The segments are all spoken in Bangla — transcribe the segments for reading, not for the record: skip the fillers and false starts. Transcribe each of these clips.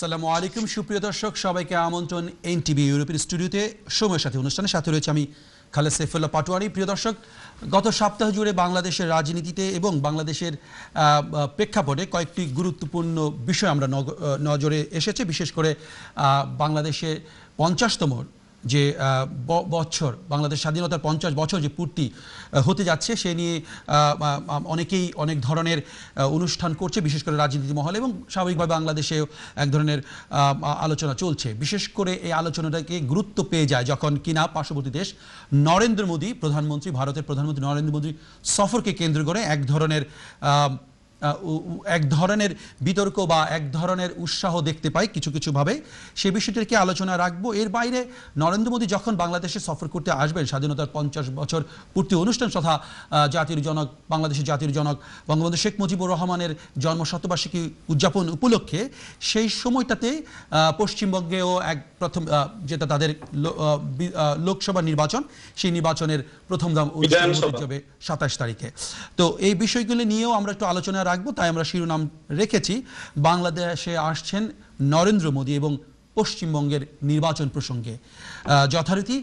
আসসালামু আলাইকুম সুপ্রিয় দর্শক, সবাইকে আমন্ত্রণ এনটিভি ইউরোপের স্টুডিওতে সময়ের সাথে অনুষ্ঠানের সাথে রয়েছে আমি খালেদ সাইফুল্লাহ পাটোয়ারি। প্রিয় দর্শক, গত সপ্তাহ জুড়ে বাংলাদেশের রাজনীতিতে এবং বাংলাদেশের প্রেক্ষাপটে কয়েকটি গুরুত্বপূর্ণ বিষয় আমরা নজরে এসেছে। বিশেষ করে বাংলাদেশে 50তম যে বছর, বাংলাদেশ স্বাধীনতার 50 বছর যে পূর্তি হতে যাচ্ছে, সে নিয়ে অনেকেই অনেক ধরনের অনুষ্ঠান করছে, বিশেষ করে রাজনীতি মহলে, এবং স্বাভাবিকভাবে বাংলাদেশেও এক ধরনের আলোচনা চলছে। বিশেষ করে এই আলোচনাটাকে গুরুত্ব পেয়ে যায় যখন কিনা পার্শ্ববর্তী দেশ নরেন্দ্র মোদী প্রধানমন্ত্রী, ভারতের প্রধানমন্ত্রী নরেন্দ্র মোদী সফরকে কেন্দ্র করে এক ধরনের বিতর্ক বা এক ধরনের উৎসাহ দেখতে পাই কিছু কিছুভাবে। সেই বিষয়টিকে আলোচনা রাখবো। এর বাইরে নরেন্দ্র মোদী যখন বাংলাদেশে সফর করতে আসবেন স্বাধীনতার 50 বছর পূর্তি অনুষ্ঠান তথা জাতির জনক, বাংলাদেশের জাতির জনক বঙ্গবন্ধু শেখ মুজিবুর রহমানের জন্মশতবার্ষিকী উদযাপন উপলক্ষে, সেই সময়টাতে পশ্চিমবঙ্গেও প্রথম যেটা তাদের লোকসভা নির্বাচন, সেই নির্বাচনের প্রথম দাম অনুষ্ঠান হতে যাবে 27 তারিখে। তো এই বিষয়গুলি নিয়েও আমরা একটু আলোচনা রাখবো, তাই আমরা শিরোনাম রেখেছি বাংলাদেশে আসছেন নরেন্দ্র মোদী এবং পশ্চিমবঙ্গের নির্বাচন প্রসঙ্গে। যথারীতি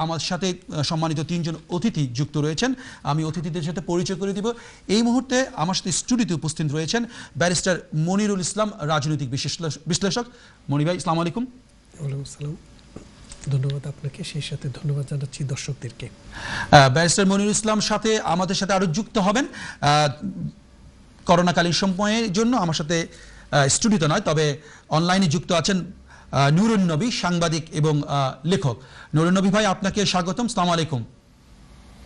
আমার সাথে সম্মানিত 3 জন অতিথি যুক্ত রয়েছেন। আমি অতিথিদের সাথে পরিচয় করে দিব। এই মুহূর্তে আমার সাথে স্টুডিওতে উপস্থিত রয়েছেন ব্যারিস্টার মনিরুল ইসলাম, রাজনৈতিক বিশ্লেষক। মনি ভাই, আসসালামু আলাইকুম। ওয়ালাইকুম আসসালাম। ধন্যবাদ আপনাকে, সেই সাথে ধন্যবাদ জানাচ্ছি দর্শকদেরকে। ব্যারিস্টার মনিরুল ইসলাম সাথে আমাদের সাথে আরো যুক্ত হবেন করোনাকালীন সময়ের জন্য আমার সাথে স্টুডিওতে নয়, তবে অনলাইনে যুক্ত আছেন নুরুন নবী, সাংবাদিক এবং লেখক। নুরুন নবী ভাই, আপনাকে স্বাগতম। আসসালামু আলাইকুম।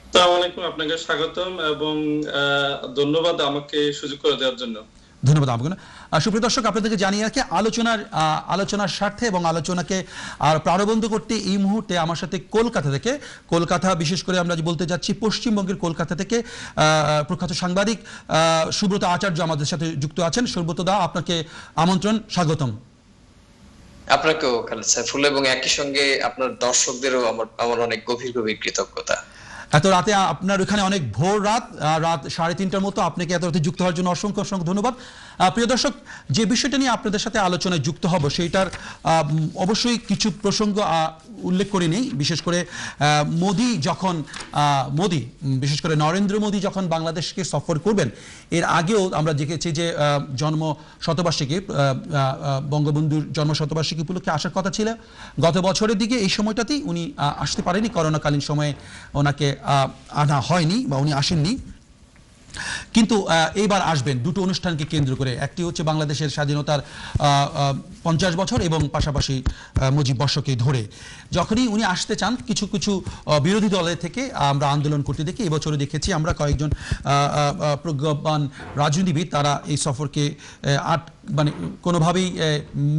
আসসালামু আলাইকুম, আপনাকে স্বাগতম এবং ধন্যবাদ আমাকে সুযোগ করে দেওয়ার জন্য। ধন্যবাদ আপনাকে। সুপ্রিয় দর্শক, আপনাদেরকে জানিয়ে রাখি আলোচনার স্বার্থে এবং আলোচনাকে আর প্রারম্ভ করতে এই মুহূর্তে আমার সাথে কলকাতা বিশেষ করে আমরা বলতে যাচ্ছি পশ্চিমবঙ্গের কলকাতা থেকে প্রখ্যাত সাংবাদিক সুব্রত আচার্য আমাদের সাথে যুক্ত আছেন। সুব্রত দা, আপনাকে আমন্ত্রণ, স্বাগতম। আপনাকেও খালেদ সাইফুল্লাহ, এবং একই সঙ্গে আপনার দর্শকদেরও আমার অনেক গভীর কৃতজ্ঞতা। এত রাতে আপনার ওখানে অনেক ভোর রাত 3:30টার মতো, আপনাকে এত রাতে যুক্ত হওয়ার জন্য অসংখ্য ধন্যবাদ। প্রিয় দর্শক, যে বিষয়টা নিয়ে আপনাদের সাথে আলোচনায় যুক্ত হব সেইটার অবশ্যই কিছু প্রসঙ্গ উল্লেখ করে নেই। বিশেষ করে বিশেষ করে নরেন্দ্র মোদী যখন বাংলাদেশকে সফর করবেন, এর আগেও আমরা দেখেছি যে বঙ্গবন্ধুর জন্ম শতবার্ষিকী উপলক্ষে আসার কথা ছিল গত বছরের দিকে। এই সময়টাতেই উনি আসতে পারেনি, করোনাকালীন সময়ে ওনাকে আনা হয়নি বা উনি আসেননি, কিন্তু এইবার আসবেন দুটো অনুষ্ঠানকে কেন্দ্র করে। একটি হচ্ছে বাংলাদেশের স্বাধীনতার 50 বছর এবং পাশাপাশি মুজিব বর্ষকে ধরে। যখনই উনি আসতে চান, কিছু কিছু বিরোধী দলের থেকে আমরা আন্দোলন করতে দেখি। এবছরে দেখেছি আমরা কয়েকজন প্রজ্ঞাবান রাজনীতিবিদ, তারা এই সফরকে কোনোভাবেই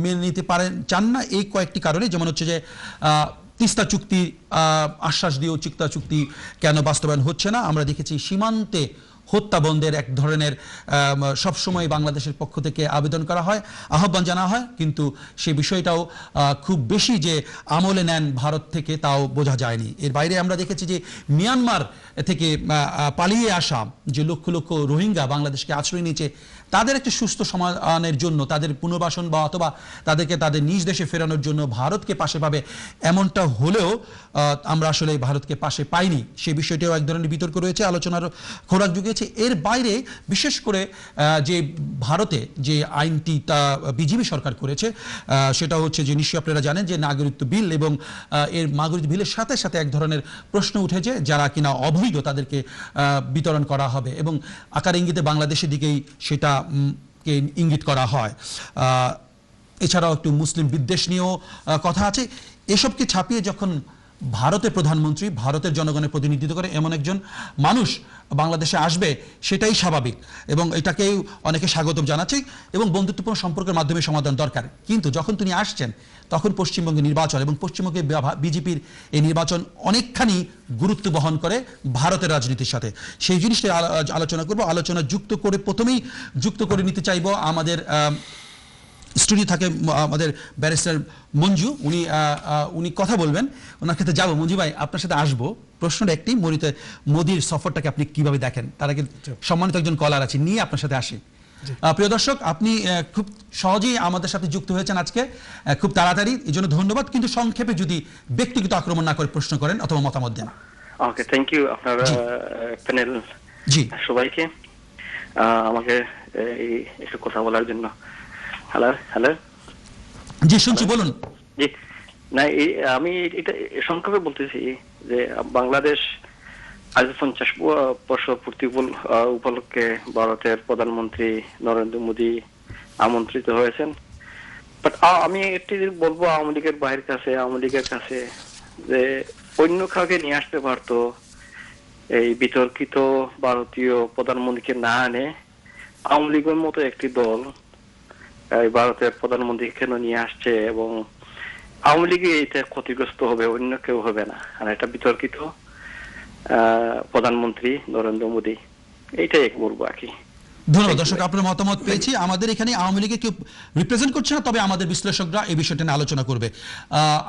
মেনে নিতে চান না, এই কয়েকটি কারণে। যেমন হচ্ছে যে তিস্তা চুক্তি আশ্বাস দিয়েও তিস্তা চুক্তি কেন বাস্তবায়ন হচ্ছে না। আমরা দেখেছি সীমান্তে হত্যা বন্ধের এক ধরনের সবসময় বাংলাদেশের পক্ষ থেকে আবেদন করা হয়, আহ্বান জানা হয়, কিন্তু সেই বিষয়টাও খুব বেশি যে আমলে নেন ভারত থেকে তাও বোঝা যায়নি। এর বাইরে আমরা দেখেছি যে মিয়ানমার থেকে পালিয়ে আসা যে লক্ষ লক্ষ রোহিঙ্গা বাংলাদেশকে আশ্রয় নিয়েছে, তাদের একটা সুস্থ সমাধানের জন্য, তাদের পুনর্বাসন বা অথবা তাদেরকে তাদের নিজ দেশে ফেরানোর জন্য ভারতকে পাশে পাবে, এমনটা হলেও আমরা আসলে ভারতকে পাশে পাইনি। সেই বিষয়টিও এক ধরনের বিতর্ক রয়েছে, আলোচনার খোরাক যুগেছে। এর বাইরে বিশেষ করে যে ভারতে যে আইনটি তা বিজেপি সরকার করেছে, সেটা হচ্ছে যে নিশ্চয়ই আপনারা জানেন যে নাগরিকত্ব বিল, এবং এর নাগরিকত্ব বিলের সাথে সাথে এক ধরনের প্রশ্ন উঠেছে যারা কিনা অবৈধ তাদেরকে বিতরণ করা হবে, এবং আকার ইঙ্গিতে বাংলাদেশের দিকেই সেটা ইঙ্গিত করা হয়। এছাড়াও একটু মুসলিম বিদ্বেষ নিয়েও কথা আছে। এসবকে ছাপিয়ে যখন ভারতের প্রধানমন্ত্রী ভারতের জনগণের প্রতিনিধিত্ব করে এমন একজন মানুষ বাংলাদেশে আসবে, সেটাই স্বাভাবিক, এবং এটাকেই অনেকে স্বাগতম জানাচ্ছে, এবং বন্ধুত্বপূর্ণ সম্পর্কের মাধ্যমে সমাধান দরকার। কিন্তু যখন তিনি আসছেন, তখন পশ্চিমবঙ্গে নির্বাচন, এবং পশ্চিমবঙ্গে বিজেপির এই নির্বাচন অনেকখানি গুরুত্ব বহন করে ভারতের রাজনীতির সাথে। সেই জিনিসটা আলোচনা করব। আলোচনা প্রথমেই যুক্ত করে নিতে চাইব আমাদের স্টুডিও থাকে আমাদের ব্যারিস্টার মঞ্জু, উনি কথা বলবেন, ওনার ক্ষেত্রে যাবো। মঞ্জু ভাই, আপনার সাথে আসবো। প্রশ্নটা একটি, মোদির সফরটাকে আপনি কিভাবে দেখেন? তার আগে সম্মানিত একজন কলার আছে, নিয়ে আপনার সাথে আসি। প্রিয় দর্শক, আপনি খুব সহজেই আমাদের সাথে যুক্ত হয়েছেন আজকে, খুব তাড়াতাড়ি, এই জন্য ধন্যবাদ। কিন্তু সংক্ষেপে যদি ব্যক্তিগত আক্রমণ না করে প্রশ্ন করেন অথবা মতামত দেন। ওকে, থ্যাংক ইউ আপনার প্যানেল জি সবাইকে আমাকে একটু কথা বলার জন্য। হ্যালো হ্যালো জি, শুনছি, বলুন। জি, না আমি এটা সংক্ষেপে বলতেছি যে বাংলাদেশ আজ 50 বছর পূর্তি উপলক্ষে ভারতের প্রধানমন্ত্রী নরেন্দ্র মোদী আমন্ত্রিত হয়েছেন। বাট আমি একটি বলবো আওয়ামী লীগের কাছে যে অন্য কাউকে নিয়ে আসতে পারতো, এই বিতর্কিত ভারতীয় প্রধানমন্ত্রীকে না আনে আওয়ামী লীগের মতো একটি দল এই ভারতের প্রধানমন্ত্রী কেন নিয়ে আসছে, এবং আওয়ামী লীগ এটা ক্ষতিগ্রস্ত হবে, অন্য কেউ হবে না। আর এটা বিতর্কিত প্রধানমন্ত্রী নরেন্দ্র মোদী, এইটাই বলবো আর কি। ধন্যবাদ দর্শক, আপনার মতামত পেয়েছি। আমাদের এখানে আওয়ামী লীগকে কেউ রিপ্রেজেন্ট করছে না, তবে আমাদের বিশ্লেষকরা এই বিষয়টা নিয়ে আলোচনা করবে।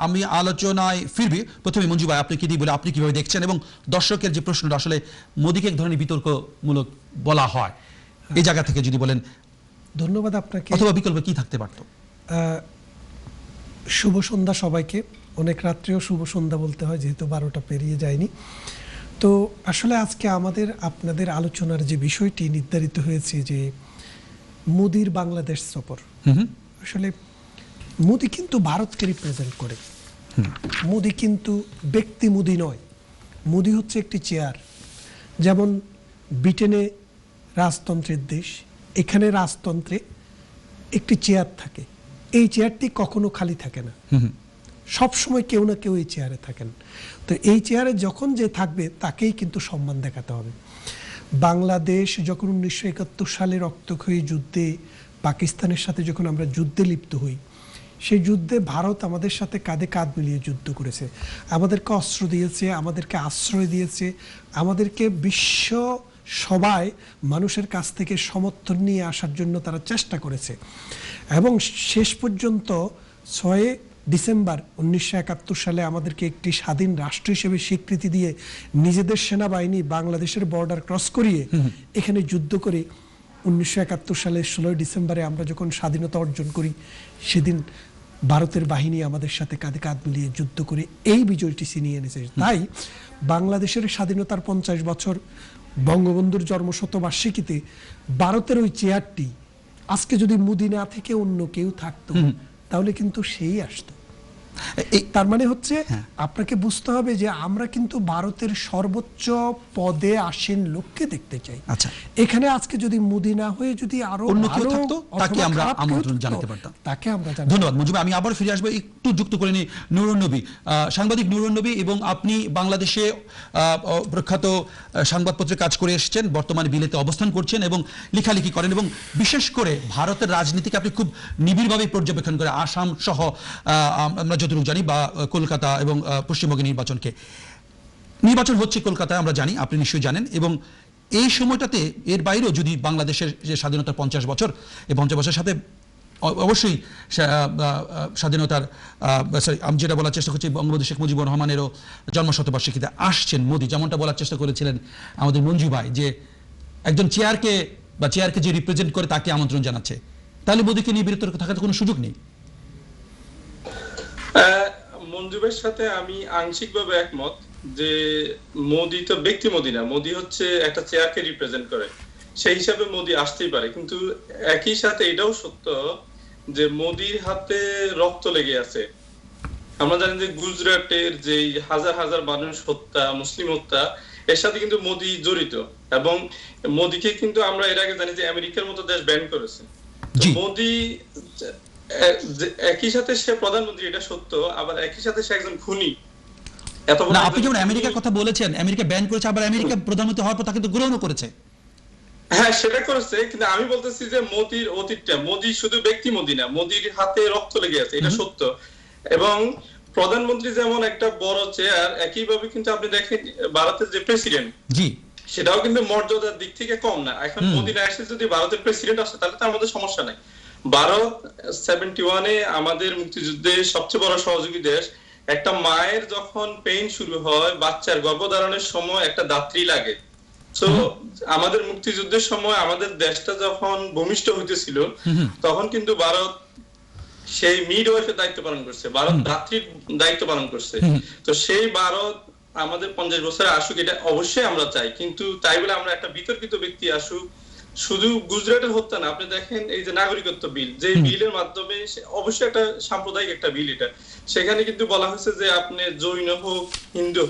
আমি আলোচনায় ফিরবি। প্রথমে মঞ্জু ভাই, আপনি কি দিয়ে বলে আপনি কিভাবে দেখছেন, এবং দর্শকের যে প্রশ্নটা আসলে মোদীকে এক ধরনের বিতর্কমূলক বলা হয়, এই জায়গা থেকে যদি বলেন। ধন্যবাদ আপনাকে। অথবা বিকল্প কি থাকতে পারতো? শুভ সন্ধ্যা সবাইকে। অনেক রাত্রেও শুভ সন্ধ্যা বলতে হয়, যেহেতু 12টা পেরিয়ে যায়নি। তো আসলে আজকে আপনাদের আলোচনার যে বিষয়টি নির্ধারিত হয়েছে যে মোদির বাংলাদেশ সফর, আসলে মোদি কিন্তু ভারতকে রিপ্রেজেন্ট করে। মোদি কিন্তু ব্যক্তি মোদি নয়, মোদি হচ্ছে একটি চেয়ার। যেমন ব্রিটেনে রাজতন্ত্রের দেশ, এখানে রাজতন্ত্রে একটি চেয়ার থাকে, এই চেয়ারটি কখনো খালি থাকে না, সব সময় কেউ না কেউ এই চেয়ারে থাকেন। তো এই চেয়ারে যখন যে থাকবে তাকেই কিন্তু সম্মান দেখাতে হবে। বাংলাদেশ যখন 1971 সালে রক্তক্ষয়ী যুদ্ধে পাকিস্তানের সাথে যখন আমরা যুদ্ধে লিপ্ত হই, সেই যুদ্ধে ভারত আমাদের সাথে কাঁধে কাঁধ মিলিয়ে যুদ্ধ করেছে, আমাদেরকে অস্ত্র দিয়েছে, আমাদেরকে আশ্রয় দিয়েছে, আমাদেরকে বিশ্ব সবাই মানুষের কাছ থেকে সমর্থন নিয়ে আসার জন্য তারা চেষ্টা করেছে। এবং শেষ পর্যন্ত 6 ডিসেম্বর 1971 সালে আমাদেরকে একটি স্বাধীন রাষ্ট্র হিসেবে স্বীকৃতি দিয়ে নিজেদের সেনাবাহিনী বাংলাদেশের বর্ডার ক্রস করিয়ে এখানে যুদ্ধ করে 1971 সালের 16 ডিসেম্বরে আমরা যখন স্বাধীনতা অর্জন করি, সেদিন ভারতের বাহিনী আমাদের সাথে কাঁধে কাঁধ মিলিয়ে যুদ্ধ করে এই বিজয়টি ছিনিয়ে এনেছে। তাই বাংলাদেশের স্বাধীনতার 50 বছর, বঙ্গবন্ধুর জন্মশতবার্ষিকীতে ভারতের ওই চেয়ারটি আজকে যদি মোদি না থেকে অন্য কেউ থাকতো, তাহলে কিন্তু সেই আসতো। তার মানে হচ্ছে আপনাকে বুঝতে হবে যে আমরা কিন্তু ভারতের সর্বোচ্চ পদে আসীন লোককে দেখতে চাই। আচ্ছা, এখানে আজকে যদি মোদি না হয়ে যদি আরো অন্য কেউ থাকতো, তাকে আমরা আমন্ত্রণ জানাতে পারতাম। তাকে আমরা ধন্যবাদ মঞ্জু ভাই। আমি আবার ফিরে আসবো, একটু যুক্ত করে নিই নুরুন নবী, সাংবাদিক নুরুন নবী, এবং আপনি বাংলাদেশে প্রখ্যাত সংবাদপত্রে কাজ করে এসেছেন, বর্তমানে বিলেতে অবস্থান করছেন এবং লেখালেখি করেন, এবং বিশেষ করে ভারতের রাজনীতিকে আপনি খুব নিবিড়ভাবে পর্যবেক্ষণ করে, আসাম সহ আমরা যতটুকু জানি, বা কলকাতা এবং পশ্চিমবঙ্গের নির্বাচন হচ্ছে কলকাতায়, আমরা জানি, আপনি নিশ্চয়ই জানেন। এবং এই সময়টাতে এর বাইরেও যদি বাংলাদেশের যে স্বাধীনতার 50 বছর, এই 50 বছরের সাথে অবশ্যই স্বাধীনতার আমি যেটা বলার চেষ্টা করছি, বঙ্গবন্ধু শেখ মুজিবুর রহমানেরও জন্মশতবার্ষিকীতে আসছেন মোদি, যেমনটা বলার চেষ্টা করেছিলেন আমাদের মঞ্জু ভাই, যে একজন চেয়ারকে যে রিপ্রেজেন্ট করে তাকে আমন্ত্রণ জানাচ্ছে, তাহলে মোদিকে নিয়ে বিরত থাকার কোনো সুযোগ নেই। মঞ্জুবের সাথে আমি আংশিকভাবে একমত যে মোদি তো ব্যক্তি মোদি না, মোদি হচ্ছে একটা চেয়ারকে রিপ্রেজেন্ট করে, সেই হিসাবে মোদি আসতেই পারে। কিন্তু একই সাথে এটাও সত্য যে মোদির হাতে রক্ত লেগে আছে। আমরা জানি যে গুজরাটের যে হাজার হাজার মানুষ হত্যা, মুসলিম হত্যা, এর সাথে কিন্তু মোদি জড়িত, এবং মোদিকে কিন্তু আমরা এর আগে জানি যে আমেরিকার মতো দেশ ব্যান করেছে। মোদি একই সাথে সে প্রধানমন্ত্রী, এটা সত্য, আবার একই সাথে সে একজন খুনি। না, আপনি যেমন আমেরিকার কথা বলেছেন, আমেরিকা ব্যান করেছে, আবার আমেরিকা প্রধানমন্ত্রী হওয়ার পর তাকে তো গ্রহণও করেছে। হ্যাঁ, সেটা করেছে, কিন্তু আমি বলতেছি যে মোদির অতীতটা, মোদি শুধু ব্যক্তি মোদি না, মোদির হাতে রক্ত লেগে আছে, এটা সত্য। এবং প্রধানমন্ত্রী যেমন একটা বড় চেয়ার, একইভাবে কিন্তু আপনি দেখেন ভারতের যে প্রেসিডেন্ট, সেটাও কিন্তু মর্যাদার দিক থেকে কম না। এখন মোদি না এসে যদি ভারতের প্রেসিডেন্ট আসে, তাহলে তো আমাদের সমস্যা নাই। ভারত 71-এ আমাদের মুক্তিযুদ্ধে সবচেয়ে বড় সহযোগী দেশ। একটা মায়ের যখন পেইন শুরু হয়, বাচ্চার গর্ভধারণের সময় একটা দাত্রী লাগে, তো আমাদের মুক্তিযুদ্ধের সময় আমাদের দেশটা যখন ভূমিষ্ঠ হইতেছিল তখন কিন্তু ভারত সেই মিডওয়াইফের দায়িত্ব পালন করছে, ভারত ধাত্রীর দায়িত্ব পালন করছে। তো সেই ভারত আমাদের 50 বছরে আসুক, এটা অবশ্যই আমরা চাই, কিন্তু তাই বলে আমরা একটা বিতর্কিত ব্যক্তি আসুক। শুধু গুজরাটের হত্যা না, আপনি দেখেন এই যে নাগরিকত্ব বিল, যে বিলের মাধ্যমে অবশ্যই একটা সাম্প্রদায়িক একটা বিল, এটা সেখানে কিন্তু বলা হয়েছে যে আপনি জৈন হোক, হিন্দু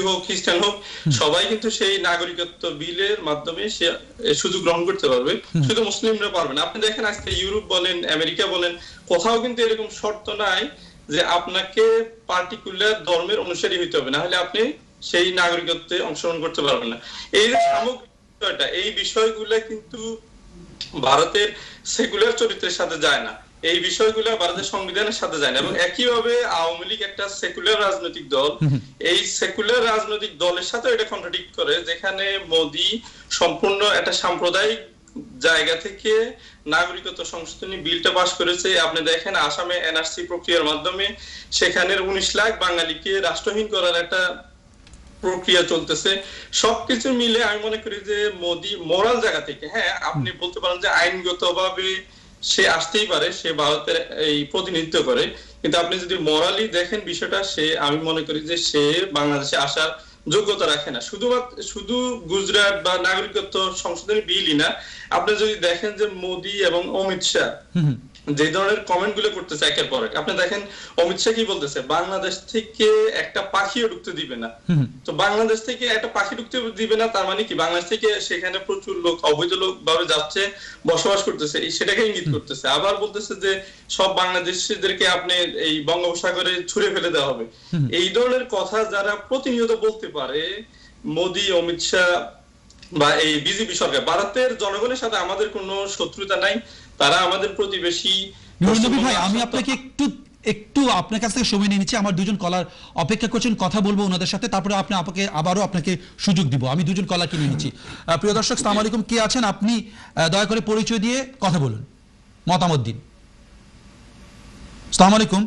হোক, খ্রিস্টান হোক, সবাই কিন্তু সেই নাগরিকত্ব বিলের মাধ্যমে সে সুযোগ গ্রহণ করতে পারবে, শুধু মুসলিমরা পারবে না। আপনি দেখেন আজকে ইউরোপ বলেন, আমেরিকা বলেন, কোথাও কিন্তু এরকম শর্ত নাই যে আপনাকে পার্টিকুলার ধর্মের অনুসারী হইতে হবে, না হলে আপনি সেই নাগরিকত্বে অংশগ্রহণ করতে পারবেন না। এই যে সামগ্রিকটা, এই বিষয়গুলো কিন্তু ভারতের সেকুলার চরিত্রের সাথে যায় না, এই বিষয়গুলো ভারতের সংবিধানের সাথে যায় না। এবং একইভাবে আওয়ামী লীগ একটা সেকুলার রাজনৈতিক দল, এই সেকুলার রাজনৈতিক দলের সাথে এটা কন্ট্রাডিক্ট করে, যেখানে মোদি সম্পূর্ণ একটা সাম্প্রদায়িক জায়গা থেকে নাগরিকত্ব সংশোধনী বিলটা পাশ করেছে। আপনি দেখেন আসামে এনআরসি প্রক্রিয়ার মাধ্যমে সেখানের 19 লাখ বাঙালিকে রাষ্ট্রহীন করার একটা প্রক্রিয়া চলতেছে। সবকিছু মিলে আমি মনে করি যে মোদি মোরাল জায়গা থেকে, হ্যাঁ আপনি বলতে পারেন যে আইনগতভাবে সে আসতেই পারে, সে ভারতের এই প্রতিনিধিত্ব করে, কিন্তু আপনি যদি মোরালি দেখেন বিষয়টা, সে আমি মনে করি যে সে বাংলাদেশে আসার যোগ্যতা রাখে না। শুধু গুজরাট বা নাগরিকত্ব সংশোধনী বিলই না, আপনি যদি দেখেন যে মোদি এবং অমিত শাহ যে ধরনের কমেন্ট গুলো করতেছে একের পর এক, আপনি দেখেন অমিত শাহ কি বলতেছে, বাংলাদেশ থেকে একটা পাখিও ঢুকতে দিবে না। তো বাংলাদেশ থেকে একটা পাখি ঢুকতে দিবে না, তার মানে কি বাংলাদেশ থেকে সেখানে প্রচুর লোক অবৈধ লোক ভাবে যাচ্ছে, বসবাস করতেছে, সেটাকে ইঙ্গিত করতেছে। আবার বলতেছে যে সব বাংলাদেশিদেরকে আপনি এই বঙ্গোপসাগরে ছুঁড়ে ফেলে দেওয়া হবে। এই ধরনের কথা যারা প্রতিনিয়ত বলতে পারে, মোদি, অমিত শাহ বা এই বিজেপি সরকার, ভারতের জনগণের সাথে আমাদের কোনো শত্রুতা নাই, তারা আমাদের প্রতিবেশী। নবী ভাই, আমি আপনাকে একটু আপনার কাছ থেকে সময় নিয়ে নিচ্ছি, আমার দুজন কলার অপেক্ষা করছেন, কথা বলবো ওনাদের সাথে, তারপরে আবারও আপনাকে সুযোগ দিব। আমি দুজন কলারকে নিয়ে নিচ্ছি। প্রিয় দর্শক, আসসালামু আলাইকুম, কে আছেন আপনি? দয়া করে পরিচয় দিয়ে কথা বলুন, মতামত দিন। আসসালামু আলাইকুম।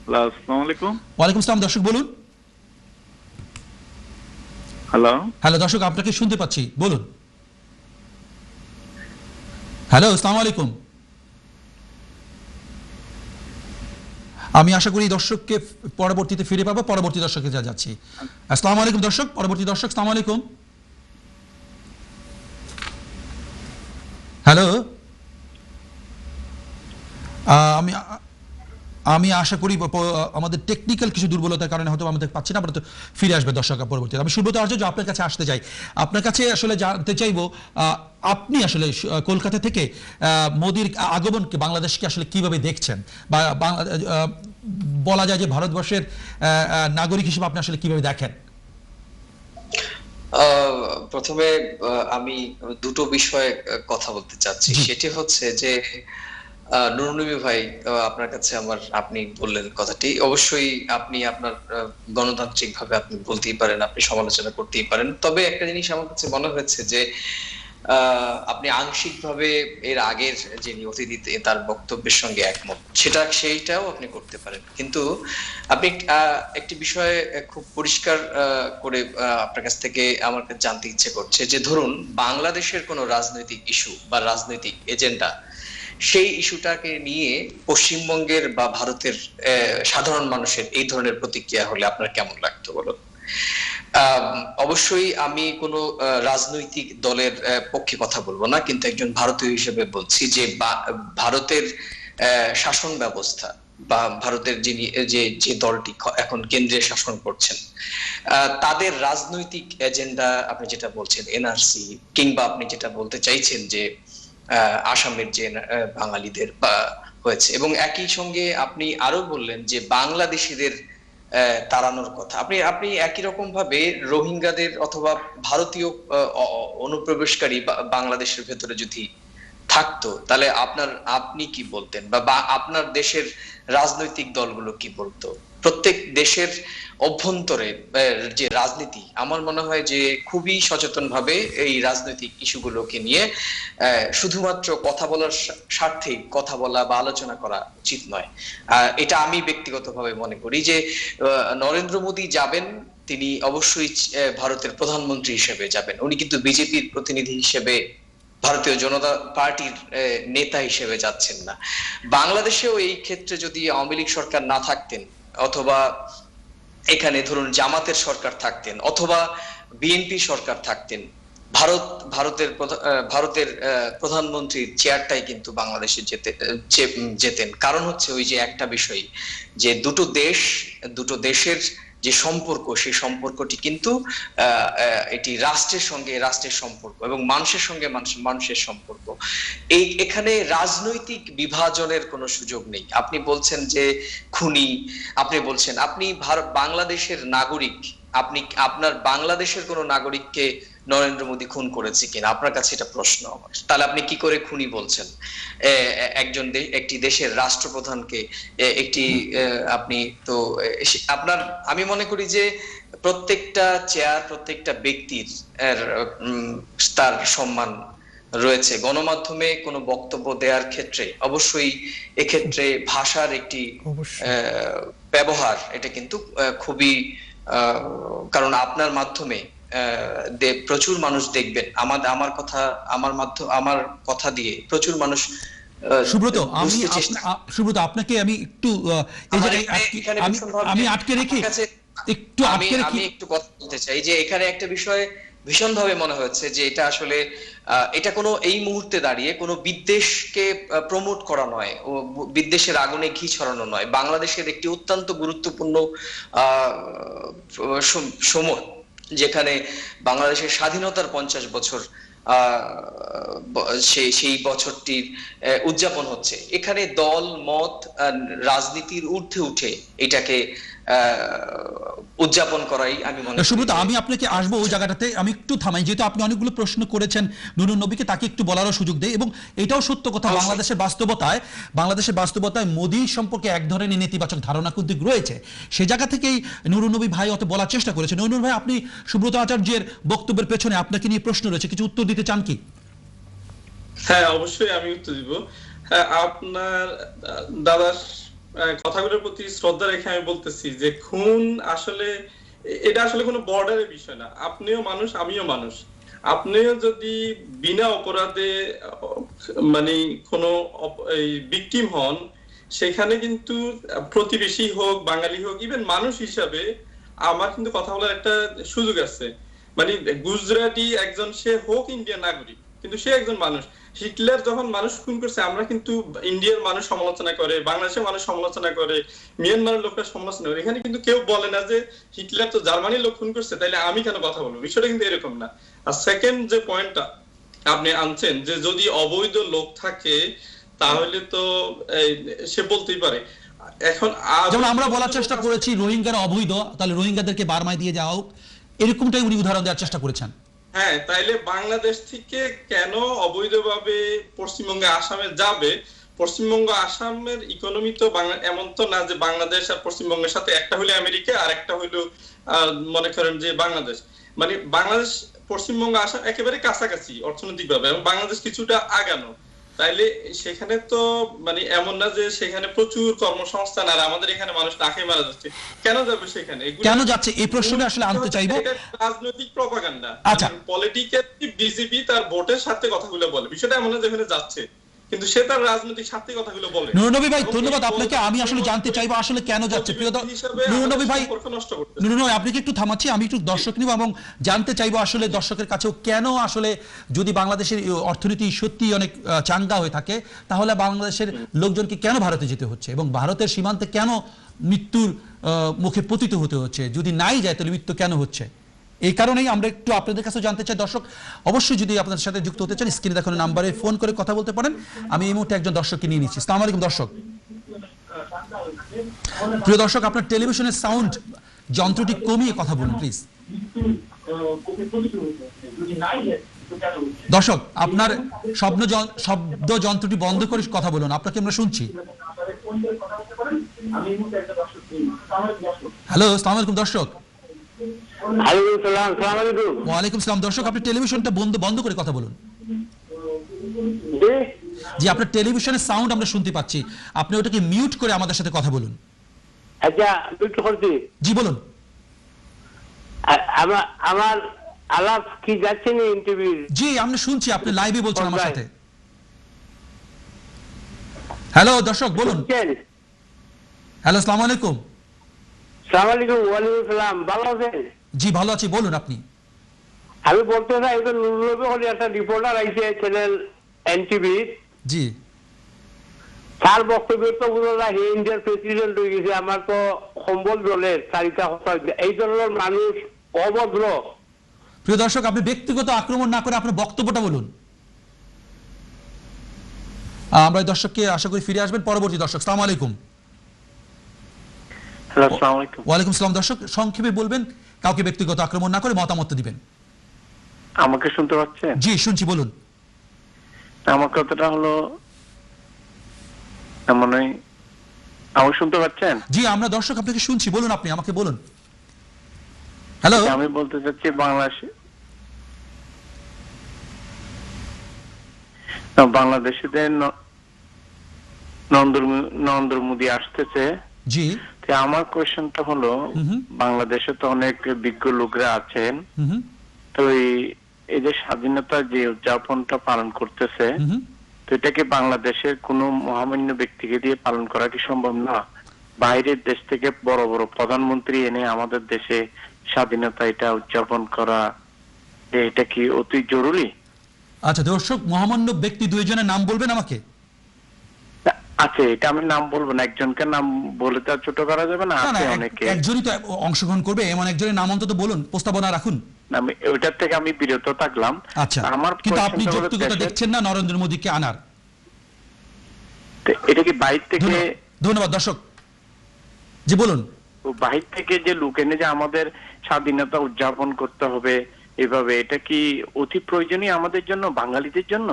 আসসালামু আলাইকুম। ওয়ালাইকুম আসসালাম। দর্শক বলুন। হ্যালো দর্শক, আপনাকে শুনতে পাচ্ছি, বলুন। হ্যালো, আসসালামু আলাইকুম। আমি আশা করি দর্শককে পরবর্তীতে ফিরে পাবো, পরবর্তী দর্শকে যাচ্ছি। আসসালামু আলাইকুম দর্শক, পরবর্তী দর্শক। আসসালামু আলাইকুম। হ্যালো, আমি আশা করি আমাদের টেকনিক্যাল কিছু দুর্বলতার কারণে হয়তো আমাদের পাচ্ছি না, আমরা তো ফিরে আসবে দর্শক পরবর্তীতে। আমি সুব্রত আচার্য আপনার কাছে আসতে চাই, আপনার কাছে আসলে জানতে চাইবো, আপনি আসলে কলকাতা থেকে মোদির আগমনকে বাংলাদেশকে আসলে কিভাবে দেখছেন, বা বলা যায় যে ভারতবর্ষের নাগরিক হিসেবে আপনি আসলে কিভাবে দেখেন? প্রথমে আমি দুটো বিষয়ে কথা বলতে চাচ্ছি। সেটি হচ্ছে যে নুরুন নবী ভাই, আপনার কাছে আপনি বললেন কথাটি, অবশ্যই আপনি আপনার গণতান্ত্রিক ভাবে আপনি বলতেই পারেন, আপনি সমালোচনা করতেই পারেন। তবে একটা জিনিস আমার কাছে মনে হয়েছে যে আপনি আংশিকভাবে এর আগের যিনি অতিথি তার বক্তব্যের সঙ্গে একমত, সেইটাও আপনি করতে পারেন, কিন্তু আপনি একটি বিষয়ে খুব পরিষ্কার করে আপনার কাছ থেকে আমার জানতে ইচ্ছে করছে যে ধরুন বাংলাদেশের কোনো রাজনৈতিক ইস্যু বা রাজনৈতিক এজেন্ডা, সেই ইস্যুটাকে নিয়ে পশ্চিমবঙ্গের বা ভারতের সাধারণ মানুষের এই ধরনের প্রতিক্রিয়া হলে আপনার কেমন লাগতো বলুন? অবশ্যই আমি কোনো রাজনৈতিক দলের পক্ষে কথা বলবো না, কিন্তু একজন ভারতীয় হিসেবে বলছি যে ভারতের শাসন ব্যবস্থা বা ভারতের যে দলটি এখন কেন্দ্রে শাসন করছেন, তাদের রাজনৈতিক এজেন্ডা, আপনি যেটা বলছেন এনআরসি, কিংবা আপনি যেটা বলতে চাইছেন যে আসামের যে বাঙালিদের হয়েছে, এবং একই সঙ্গে আপনি আরো বললেন যে বাংলাদেশিদের তাড়ানোর কথা, আপনি একই রকম ভাবে রোহিঙ্গাদের অথবা ভারতীয় অনুপ্রবেশকারী বাংলাদেশের ভেতরে যদি থাকতো, তাহলে আপনি কি বলতেন, বা আপনার দেশের রাজনৈতিক দলগুলো কি বলতো? প্রত্যেক দেশের অভ্যন্তরে যে রাজনীতি, আমার মনে হয় যে খুবই সচেতন ভাবে এই রাজনৈতিক ইস্যুগুলোকে নিয়ে শুধুমাত্র কথা বলার স্বার্থেই কথা বলা বা আলোচনা করা উচিত নয়। এটা আমি ব্যক্তিগতভাবে মনে করি যে নরেন্দ্র মোদী যাবেন, তিনি অবশ্যই ভারতের প্রধানমন্ত্রী হিসেবে যাবেন। উনি কিন্তু বিজেপির প্রতিনিধি হিসেবে, ভারতীয় জনতা পার্টির নেতা হিসেবে যাচ্ছেন না। বাংলাদেশেও এই ক্ষেত্রে যদি আওয়ামী লীগ সরকার না থাকতেন, অথবা এখানে ধরুন জামাতের সরকার থাকতেন, অথবা বিএনপি সরকার থাকতেন, ভারতের প্রধানমন্ত্রীর চেয়ারটাই কিন্তু বাংলাদেশে যেতেন। কারণ হচ্ছে ওই যে একটা বিষয়, যে দুটো দেশের যে সম্পর্ক, সেই সম্পর্কটি কিন্তু এটি রাষ্ট্রের সঙ্গে রাষ্ট্রের সম্পর্ক এবং মানুষের সঙ্গে মানুষের সম্পর্ক। এখানে রাজনৈতিক বিভাজনের কোনো সুযোগ নেই। আপনি বলছেন যে খুনি, আপনি বলছেন আপনি বাংলাদেশের নাগরিক, আপনার বাংলাদেশের কোনো নাগরিককে নরেন্দ্র মোদী খুন করেছে কিনা আপনার কাছে এটা প্রশ্ন আমার। তাহলে আপনি কি করে খুনি বলছেন একটি দেশের রাষ্ট্রপ্রধানকে? আপনি তো আমি মনে করি যে প্রত্যেকটা চেয়ার, প্রত্যেকটা ব্যক্তির তার সম্মান রয়েছে। গণমাধ্যমে কোনো বক্তব্য দেওয়ার ক্ষেত্রে অবশ্যই এক্ষেত্রে ভাষার একটি ব্যবহার, এটা কিন্তু খুবই, কারণ আপনার মাধ্যমে প্রচুর মানুষ দেখবেন, আমার কথা দিয়ে প্রচুর মানুষ। সুব্রত, আপনাকে আমি একটু আমি আটকে রেখে আমি একটু কথা বলতে চাই যে এখানে একটা বিষয় ভীষণভাবে মনে হচ্ছে যে এটা আসলে এটা কোনো এই মুহূর্তে দাঁড়িয়ে কোনো বিদ্বেষকে প্রমোট করা নয়, ও বিদ্বেষের আগুনে ঘি ছড়ানো নয়। বাংলাদেশের একটি অত্যন্ত গুরুত্বপূর্ণ সময়, যেখানে বাংলাদেশের স্বাধীনতার 50 বছর সেই বছরটির উদযাপন হচ্ছে। এখানে দল মত রাজনীতির ঊর্ধ্বে উঠে এটাকে উদযাপন করাই আমি মনে করি। সুব্রত, আমি আপনাকে আসবো ওই জায়গাটাতে, আমি একটু থামাই, যেহেতু আপনি অনেকগুলো প্রশ্ন করেছেন নুরুন নবীকে, তাকে একটু বলারও সুযোগ দেয়। এবং এটাও সত্য কথা, বাংলাদেশের বাস্তবতায় মোদী সম্পর্কে এক ধরনের নেতিবাচক ধারণা কিন্তু রয়েছে। সে জায়গা থেকেই নুরুন নবী ভাই অত বলার চেষ্টা করেছেন। নুরুন ভাই, আপনি সুব্রত আচার্যের বক্তব্যের পেছনে আপনাকে নিয়ে প্রশ্ন রয়েছে, কিছু উত্তর দিতে চান কি? হ্যাঁ, অবশ্যই আমি উত্তর দিব। হ্যাঁ, আপনার দাদার কথাগুলোর প্রতি শ্রদ্ধা রেখে আমি বলতেছি যে খুন আসলে এটা আসলে কোনো বর্ডারের বিষয় না। আপনিও মানুষ, আমিও মানুষ। আপনিও যদি বিনা অপরাধে মানে কোনো ভিকটিম হন, সেখানে কিন্তু প্রতিবেশী হোক, বাঙালি হোক, ইভেন মানুষ হিসাবে আমার কিন্তু কথা বলার একটা সুযোগ আছে। মানে গুজরাটি একজন, সে হোক ইন্ডিয়ান নাগরিক, কিন্তু সে একজন মানুষ। হিটলার যখন মানুষ খুন করছে, আমরা কিন্তু ইন্ডিয়ার মানুষ সমালোচনা করে, বাংলাদেশের মানুষ সমালোচনা করে, মিয়ানমারের লোকরা সমালোচনা করে। এখানে কিন্তু কেউ বলে না যে হিটলার তো জার্মানির লোক খুন করছে, তাইলে আমি কেন কথা বলবো। বিষয়টা কিন্তু এরকম না। আর সেকেন্ড যে পয়েন্টটা আপনি আনছেন, যে যদি অবৈধ লোক থাকে তাহলে তো সে বলতেই পারে। এখন যেমন আমরা বলার চেষ্টা করেছি রোহিঙ্গারা অবৈধ, তাহলে রোহিঙ্গাদেরকে বার্মায় দিয়ে যাও, এরকমটাই উনি উদাহরণ দেওয়ার চেষ্টা করেছেন। হ্যাঁ, তাইলে বাংলাদেশ থেকে কেন অবৈধভাবে পশ্চিমবঙ্গে, আসামে যাবে? পশ্চিমবঙ্গ আসামের ইকোনমি তো এমন তো না যে বাংলাদেশ আর পশ্চিমবঙ্গের সাথে একটা হইলো আমেরিকা আর একটা হইলো মনে করেন যে বাংলাদেশ। মানে বাংলাদেশ পশ্চিমবঙ্গ আসাম একেবারে কাছাকাছি অর্থনৈতিকভাবে, এবং বাংলাদেশ কিছুটা আগানো। তাইলে সেখানে তো মানে এমন না যে সেখানে প্রচুর কর্মসংস্থান আর আমাদের এখানে মানুষ না খেয়ে মারা যাচ্ছে। কেন যাবে সেখানে? কেন যাচ্ছে এই প্রশ্নটা আসলে আনতে চাইবো। রাজনৈতিক প্রপাগান্ডা। আচ্ছা, পলিটিক্যাল বিজেপি তার ভোটের সাথে কথাগুলো বলে, বিষয়টা এমন না যেখানে যাচ্ছে, কিন্তু সে তার রাজনৈতিক স্বার্থে কথাগুলো বলে। নুরুন নবী ভাই, ধন্যবাদ আপনাকে। আমি আসলে জানতে চাইবো আসলে কেন যাচ্ছে। প্রিয় নুরুন নবী ভাই, নুরুন নবী আপনাকে একটু থামাচ্ছি, আমি একটু দর্শক নিব এবং জানতে চাইবো আসলে দর্শকের কাছেও কেন আসলে যদি বাংলাদেশের অর্থনীতি সত্যি অনেক চাঙ্গা হয়ে থাকে, তাহলে বাংলাদেশের লোকজনকে কেন ভারতে যেতে হচ্ছে এবং ভারতের সীমান্তে কেন মৃত্যুর মুখে পতিত হতে হচ্ছে? যদি নাই যায় তাহলে মৃত্যু কেন হচ্ছে? এই কারণেই আমরা একটু আপনাদের কাছে জানতে চাই। দর্শক অবশ্যই যদি আপনাদের সাথে যুক্ত হতে চান, স্ক্রিনে দেখানো নাম্বারে ফোন করে কথা বলতে পারেন। আমি এই মুহূর্তে একজন দর্শককে নিয়ে নিচ্ছি। আসসালামু আলাইকুম দর্শক। প্রিয় দর্শক, আপনার টেলিভিশনের সাউন্ড যন্ত্রটি কমিয়ে কথা বলুন প্লিজ। দর্শক, আপনার শব্দ যন্ত্রটি বন্ধ করে কথা বলুন, আপনাকে আমরা শুনছি। হ্যালো, আসসালামু আলাইকুম দর্শক। ওয়ালাইকুম সালাম দর্শক, আপনি টেলিভিশনটা বন্ধ করে কথা বলুন। জি, আপনার টেলিভিশনের সাউন্ড আমরা শুনতে পাচ্ছি, আপনি ওটাকে মিউট করে আমাদের সাথে কথা বলুন। আচ্ছা, মিউট করছি। জি বলুন। আমার আমার আলাপ কি যাচ্ছে না ইন্টারভিউ? জি আমরা শুনছি, আপনি লাইভে বলছেন আমার সাথে। হ্যালো দর্শক বলুন। হ্যালো আসসালামু আলাইকুম। আসসালামু আলাইকুম। ওয়ালাইকুম সালাম। ভালো আছেন? জি ভালো আছি, বলুন আপনি। আমি বলতে চাই এটা নুরুলনবী হলে একটা রিপোর্টার আইছে চ্যানেল এনটিভি। জি তার বক্তব্য তো বোঝা যায় হে ইন্ডিয়ার প্রেসিডেন্ট হয়ে গেছে। আমার তো সম্বল দলের চারিটা কথা, এই দলের মানুষ অভদ্র। প্রিয় দর্শক আপনি ব্যক্তিগত আক্রমণ না করে আপনার বক্তব্যটা বলুন। আমরা এই দর্শককে আশা করি ফিরে আসবেন পরবর্তী দর্শক। আসসালামু আলাইকুম। হ্যালো, আসসালামু আলাইকুম। ওয়ালাইকুম সালাম। দর্শক সংক্ষেপে বলবেন, কাউকে ব্যক্তিগত আক্রমণ না করে মতামত দিবেন। আমাকে শুনতে পাচ্ছেন? জি শুনছি, বলুন। আমার কথাটা হলো মানে আমাকে শুনতে পাচ্ছেন? জি আমরা দর্শক আপনাকে শুনছি, বলুন আপনি আমাকে বলুন। হ্যালো আমি বলতে চাচ্ছি বাংলাদেশিদের নরেন্দ্র মোদী আসতেছে। জি আমার কোয়েশ্চনটা হলো, বাংলাদেশে তো অনেক বিজ্ঞ লোকরা আছেন, তো এই যে স্বাধীনতা যে উদযাপনটা পালন করতেছে, তো এটাকে বাংলাদেশের কোনো মহামান্য ব্যক্তিকে দিয়ে পালন করা কি সম্ভব না? বাইরের দেশ থেকে বড় বড় প্রধানমন্ত্রী এনে আমাদের দেশে স্বাধীনতা এটা উদযাপন করা, এটা কি অতি জরুরি? আচ্ছা দর্শক, মহামান্য ব্যক্তি দুইজনের নাম বলবেন আমাকে। আছে, এটা আমি নাম বলবো না, একজনকে নাম বলে তো ছোট করা যাবে না, আছে অনেকে। একজনই তো অংশগ্রহণ করবে, এমন একজনের নাম অন্তত বলুন, প্রস্তাবনা রাখুন। আমি ওইটার থেকে আমি বিরত থাকলাম। আচ্ছা, আমার কিন্তু আপনি যৌক্তিকতা দেখছেন না নরেন্দ্র মোদীকে আনার? এটা কি বাইরে থেকে? ধন্যবাদ দর্শক। জি বলুন। বাইরে থেকে যে লোক এনে যে আমাদের স্বাধীনতা উদযাপন করতে হবে এভাবে, এটা কি অতি প্রয়োজনীয় আমাদের জন্য, বাঙালিদের জন্য?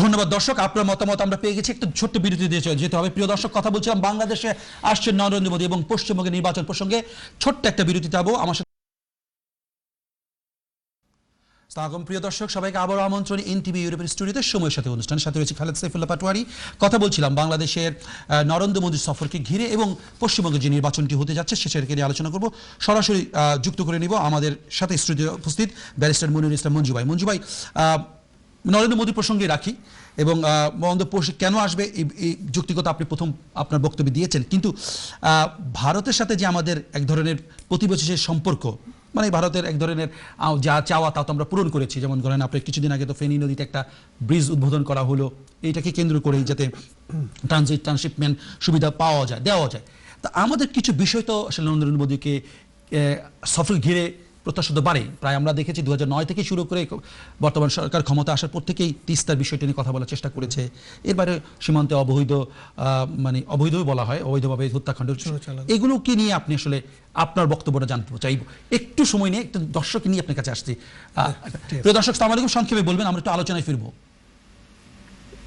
ধন্যবাদ দর্শক, আপনার মতামত আমরা পেয়ে গেছি। একটু ছোট্ট বিরতি দিয়ে যেতে হবে। প্রিয় দর্শক, কথা বলছিলাম বাংলাদেশে আসছেন নরেন্দ্র মোদী এবং পশ্চিমবঙ্গের নির্বাচন প্রসঙ্গে। ছোট্ট একটা বিরতি যাবো আমার সাথে। প্রিয় দর্শক সবাইকে আবারও আমন্ত্রণ এনটিভি ইউরোপের স্টুডিওতে সময়ের সাথে অনুষ্ঠানের সাথে রয়েছে খালেদ সাইফুল্লাহ পাটোয়ারি। কথা বলছিলাম বাংলাদেশের নরেন্দ্র মোদীর সফরকে ঘিরে এবং পশ্চিমবঙ্গে যে নির্বাচনটি হতে যাচ্ছে সেটাকে নিয়ে আলোচনা করব। সরাসরি যুক্ত করে নিব আমাদের সাথে স্টুডিও উপস্থিত ব্যারিস্টার মনিরুল ইসলাম মঞ্জু ভাই। মঞ্জু ভাই, নরেন্দ্র মোদী প্রসঙ্গে রাখি এবং কেন আসবে এই যুক্তিকতা আপনি প্রথম আপনার বক্তব্যে দিয়েছেন, কিন্তু ভারতের সাথে যে আমাদের এক ধরনের প্রতিবছর সম্পর্ক, মানে ভারতের এক ধরনের যা চাওয়া তা তো আমরা পূরণ করেছি। যেমন ধরেন আপনি কিছুদিন আগে তো ফেনী নদীতে একটা ব্রিজ উদ্বোধন করা হলো, এইটাকে কেন্দ্র করেই যাতে ট্রান্সশিপমেন্ট সুবিধা দেওয়া যায়। তা আমাদের কিছু বিষয় তো আসলে নরেন্দ্র মোদীকে সফর ঘিরে প্রত্যাশা তো বাড়ে। প্রায় আমরা দেখেছি 2009 থেকে শুরু করে বর্তমান সরকার ক্ষমতা আসার পর থেকেই তিস্তার বিষয়টি নিয়ে কথা বলার চেষ্টা করেছে। এরবারে সীমান্তে মানে অবৈধই বলা হয়, অবৈধভাবে হত্যাকাণ্ড, এগুলোকে নিয়ে আপনি আসলে আপনার বক্তব্যটা জানতে চাইব। একটু সময় নিয়ে একটু দর্শক নিয়ে আপনার কাছে আসছি। প্রিয় দর্শক আসসালামু আলাইকুম, সংক্ষেপে বলবেন, আমরা একটু আলোচনায় ফিরবো।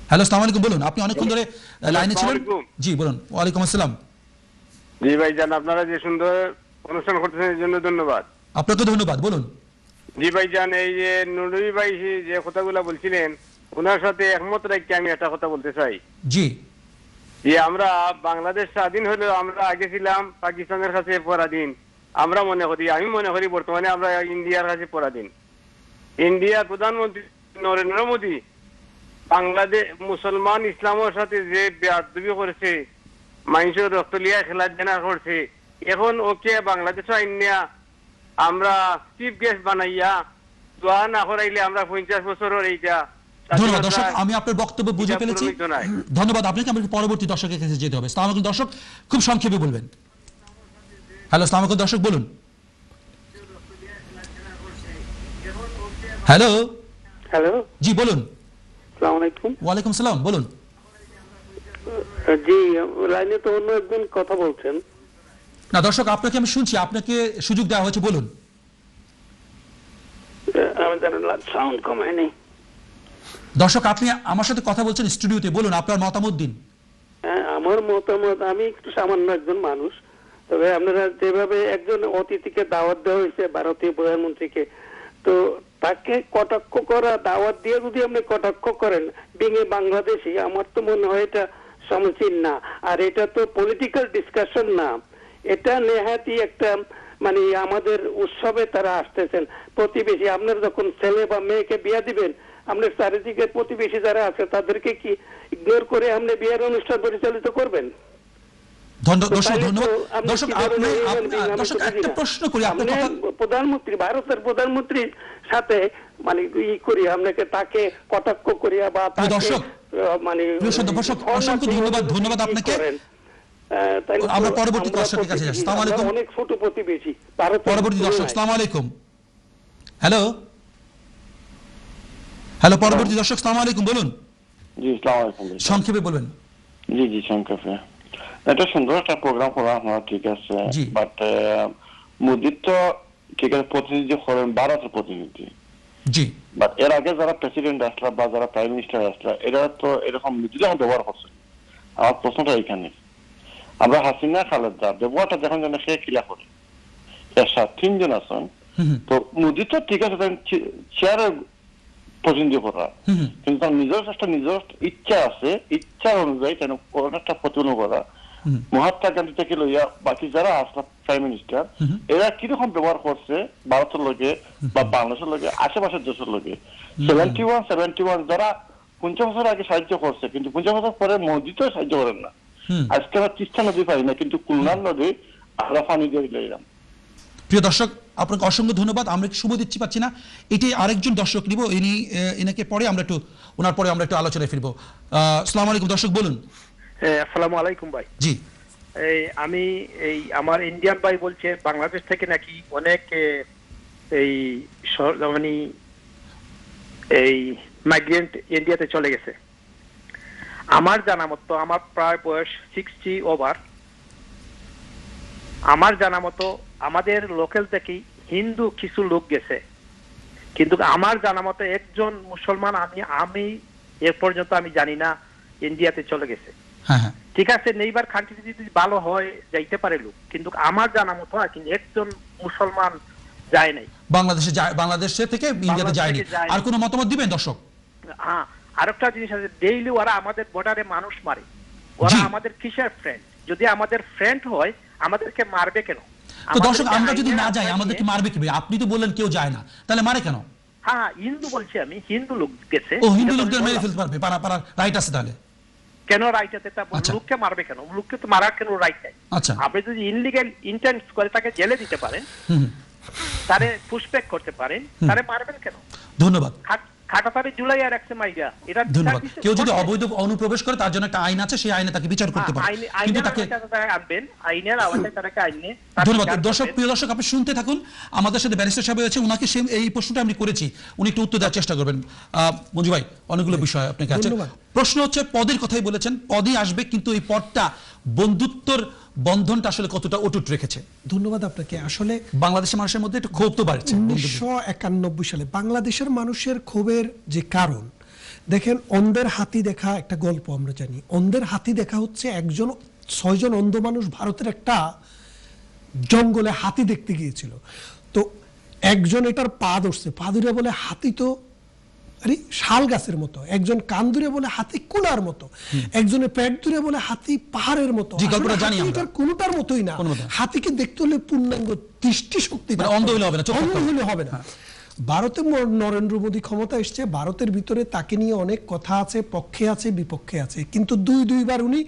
হ্যালো আসসালামু আলাইকুম, বলুন। আপনি অনেকক্ষণ ধরে লাইনে ছিলেন। জি বলুন। ওয়ালাইকুম আসসালাম। জি ভাইজান, আপনারা যে সুন্দর অনুষ্ঠান করতেছেন এর জন্য ধন্যবাদ। আপনাকে ধন্যবাদ, বলুন। জি ভাইজান, এই যে নুরুল ভাই যে কথাগুলো বলছিলেন ওনার সাথে একমত রেখে আমি একটা কথা বলতে চাই। জি যে আমরা বাংলাদেশ স্বাধীন হলেও আমরা আগে ছিলাম পাকিস্তানের কাছে পরাধীন। আমি মনে করি বর্তমানে আমরা ইন্ডিয়ার কাছে পরাধীন। ইন্ডিয়ার প্রধানমন্ত্রী নরেন্দ্র মোদী বাংলাদেশ মুসলমান ইসলামের সাথে যে বেয়াদবি করেছে, মানুষের রক্ত লিয়া খেলা দেনা করছে, এখন ওকে বাংলাদেশ আইনিয়া আমরা চিফ গেস্ট বানাইয়া দোয়া না করাইলে আমরা 50 বছরের এইটা। ধন্যবাদ দর্শক, আমি আপনার বক্তব্য বুঝে ফেলেছি। ধন্যবাদ আপনাকে। আমাকে পরবর্তী দর্শকের কাছে যেতে হবে। আসসালামু আলাইকুম দর্শক, খুব সংক্ষেপে বলবেন। হ্যালো আসসালামু আলাইকুম দর্শক, বলুন। হ্যালো হ্যালো, জি বলুন। আসসালামু আলাইকুম। ওয়ালাইকুম সালাম, বলুন। জি, লাইনে তো অন্য একজন কথা বলছেন। না দর্শক, আপনাকে আমি শুনছি, আপনাকে সুযোগ দেওয়া হয়েছে, বলুন। সাউন্ড কমায়নি। দর্শক আপনি আমার সাথে কথা বলছেন স্টুডিওতে, বলুন আপনার মতামত দিন। আমার মতামত, আমি একটু সামান্য একজন মানুষ, তবে আপনারা যেভাবে একজন অতিথিকে দাওয়াত দেওয়া হয়েছে ভারতীয় প্রধানমন্ত্রীকে, তো তাকে কটাক্ষ করা, দাওয়াত দিয়ে যদি আপনি কটাক্ষ করেন বিঙে বাংলাদেশি, আমার তো মনে হয় এটা সমীচীন না। আর এটা তো পলিটিক্যাল ডিসকাশন না, এটা নেহাতি একটা মানে আমাদের উৎসবে তারা আসতেছেন। প্রতিবেশী, আপনার যখন ছেলে বা মেয়েকে বিয়ে দিবেন, আপনার চারিদিকে প্রতিবেশী যারা আছে তাদেরকে কি ইগনোর করে আপনি বিয়ের অনুষ্ঠান পরিচালিত করবেন? প্রধানমন্ত্রী, ভারতের প্রধানমন্ত্রীর সাথে মানে ই করি আপনাকে, তাকে কটাক্ষ করিয়া বা মানে ধন্যবাদ আপনাকে। আমরা পরবর্তী দর্শকের কাছে যাচ্ছি। আসসালামু আলাইকুম। অনেক ছোট প্রতিবেশী। পরবর্তী দর্শক, আসসালামু আলাইকুম। হ্যালো, পরবর্তী দর্শক, আসসালামু আলাইকুম, বলুন। জি, আসসালামু আলাইকুম। সংক্ষেপে বলবেন। জি, সংক্ষেপে। এটা সুন্দর একটা প্রোগ্রাম করা আপনারা, ঠিক আছে, বাট মোদির তো ঠিক আছে প্রতিনিধি করেন ভারতের প্রতিনিধি, জি, বাট এর আগে যারা প্রেসিডেন্ট আসলা বা যারা প্রাইম মিনিস্টার আসলা এরা তো এরকম নীতি ব্যবহার করছে। আমার প্রশ্নটা এখানে, আমরা হাসিনা খালেদা ব্যবহারটা যখন যেন সে ক্রিয়া করে, এর সাথে 3 জন আছেন, তো মোদি তো ঠিক আছে চেয়ারে প্রতিনিধি করা, কিন্তু তার নিজের একটা নিজের ইচ্ছা আছে, ইচ্ছার অনুযায়ী কেন একটা প্রতিনিধি করা। মহাত্মা গান্ধী থেকে লইয়া বাকি যারা আসলা প্রাইম মিনিস্টার, এরা কিরকম ব্যবহার করছে ভারতের লোকে বা বাংলাদেশের লোকে, আশেপাশের দেশের লোকে। 71 যারা 50 বছর আগে সাহায্য করছে, কিন্তু 50 বছর পরে মোদি তো সাহায্য করেন না। আজকে আমরা তিস্তা নদী পাই না, কিন্তু খুলনার নদী আমরা পানি দিয়ে দিলাম। প্রিয় দর্শক, আপনাকে অসংখ্য ধন্যবাদ। আমরা শুভ দিচ্ছি পাচ্ছি না, এটি আরেকজন দর্শক নিব, এনাকে পরে আমরা একটু ওনার পরে আমরা একটু আলোচনায় ফিরবো। আসসালামু আলাইকুম দর্শক, বলুন। আসসালামু আলাইকুম ভাই। জি, আমি আমার ইন্ডিয়ান ভাই বলছে বাংলাদেশ থেকে নাকি অনেক মানে মাইগ্রেন্ট ইন্ডিয়াতে চলে গেছে। আমার জানা মতো, আমার প্রায় বয়স 60 ওভার, আমার জানা মতো আমাদের লোকাল থেকেই হিন্দু কিছু লোক গেছে, কিন্তু আমার জানা মতো একজন মুসলমান আমি এর পর্যন্ত আমি জানি না ইন্ডিয়াতে চলে গেছে। ঠিক আছে, নেইবার কান্ট্রি যদি ভালো হয় যাইতে পারে লোক, কিন্তু আমার জানা মতো কিন্তু একজন মুসলমান যায় নাই বাংলাদেশে থেকে ইন্ডিয়াতে যায়নি। আর কোনো মতামত দিবেন দর্শক? হ্যাঁ, আরেকটা জিনিস আছে, ডেইলি ওরা আমাদের বর্ডারে মানুষ মারে। ওরা আমাদের কিসের ফ্রেন্ড? যদি আমাদের ফ্রেন্ড হয় আমাদেরকে মারবে কেন? তো দর্শক, আমরা যদি না যাই আমাদেরকে মারবে কি? আপনি তো বললেন কেউ যায় না, তাহলে মারে কেন? হ্যাঁ, হিন্দু বলছি আমি, হিন্দু লোক গেছে। ও, হিন্দু লোকদের মেরে ফেলতে পারবে, পারা রাইট আছে তাহলে? কেন রাইট আছে? তা লোককে মারবে কেন? লোককে তো মারার কেন রাইট নাই? আচ্ছা, আপনি যদি ইনলিগ্যাল ইন্টেন্ট করে তাকে জেলে দিতে পারেন, তারে পুশব্যাক করতে পারেন, তারে মারবেন কেন? ধন্যবাদ। খাটাতারি জুলাই আর একসে মাইরা, এটা ধন্যবাদ। কেউ যদি অবৈধ অনুপ্রবেশ করে তার জন্য একটা আইন আছে, সেই আইনে তাকে বিচার করতে পারে, কিন্তু তাকে আনবেন, আইনের আওতায় তাকে আইনে। ধন্যবাদ। দর্শক, প্রিয় দর্শক, আপনি শুনতে থাকুন। আমাদের সাথে ব্যারিস্টার সাহেব আছে, উনাকে এই প্রশ্নটা আমি করেছি, উনি একটু উত্তর দেওয়ার চেষ্টা করবেন। মঞ্জু ভাই, অনেকগুলো বিষয় আপনাকে আছে। প্রশ্ন হচ্ছে পদের কথাই বলেছেন, পদই আসবে, কিন্তু এই পদটা বন্ধুত্বর বন্ধনটা আসলে কতটা অটুট রেখেছে? ধন্যবাদ আপনাকে। আসলে বাংলাদেশের মানুষের মধ্যে একটু ক্ষোভ তো বাড়ছে। 1991 সালে বাংলাদেশের মানুষের ক্ষোভের যে কারণ, দেখেন, অন্ধের হাতি দেখা একটা গল্প আমরা জানি। অন্ধের হাতি দেখা হচ্ছে 6 জন অন্ধ মানুষ ভারতের একটা জঙ্গলে হাতি দেখতে গিয়েছিল। তো একজন এটার পা ধরছে, পা ধরে বলে হাতি তো আরে শাল গাছের মতো, একজন কান ধরে বলে হাতি কুলার মতো, একজনের পেট ধরে বলে হাতি পাহাড়ের মতো। এটার কোনটার মতোই না। হাতিকে দেখতে হলে পূর্ণাঙ্গ দৃষ্টি শক্তি, অন্ধ হলে হবে না, হবে না। ভারতে নরেন্দ্র মোদী ক্ষমতা এসছে, ভারতের ভিতরে তাকে নিয়ে অনেক কথা আছে, পক্ষে আছে বিপক্ষে আছে, কিন্তু দুইবার উনি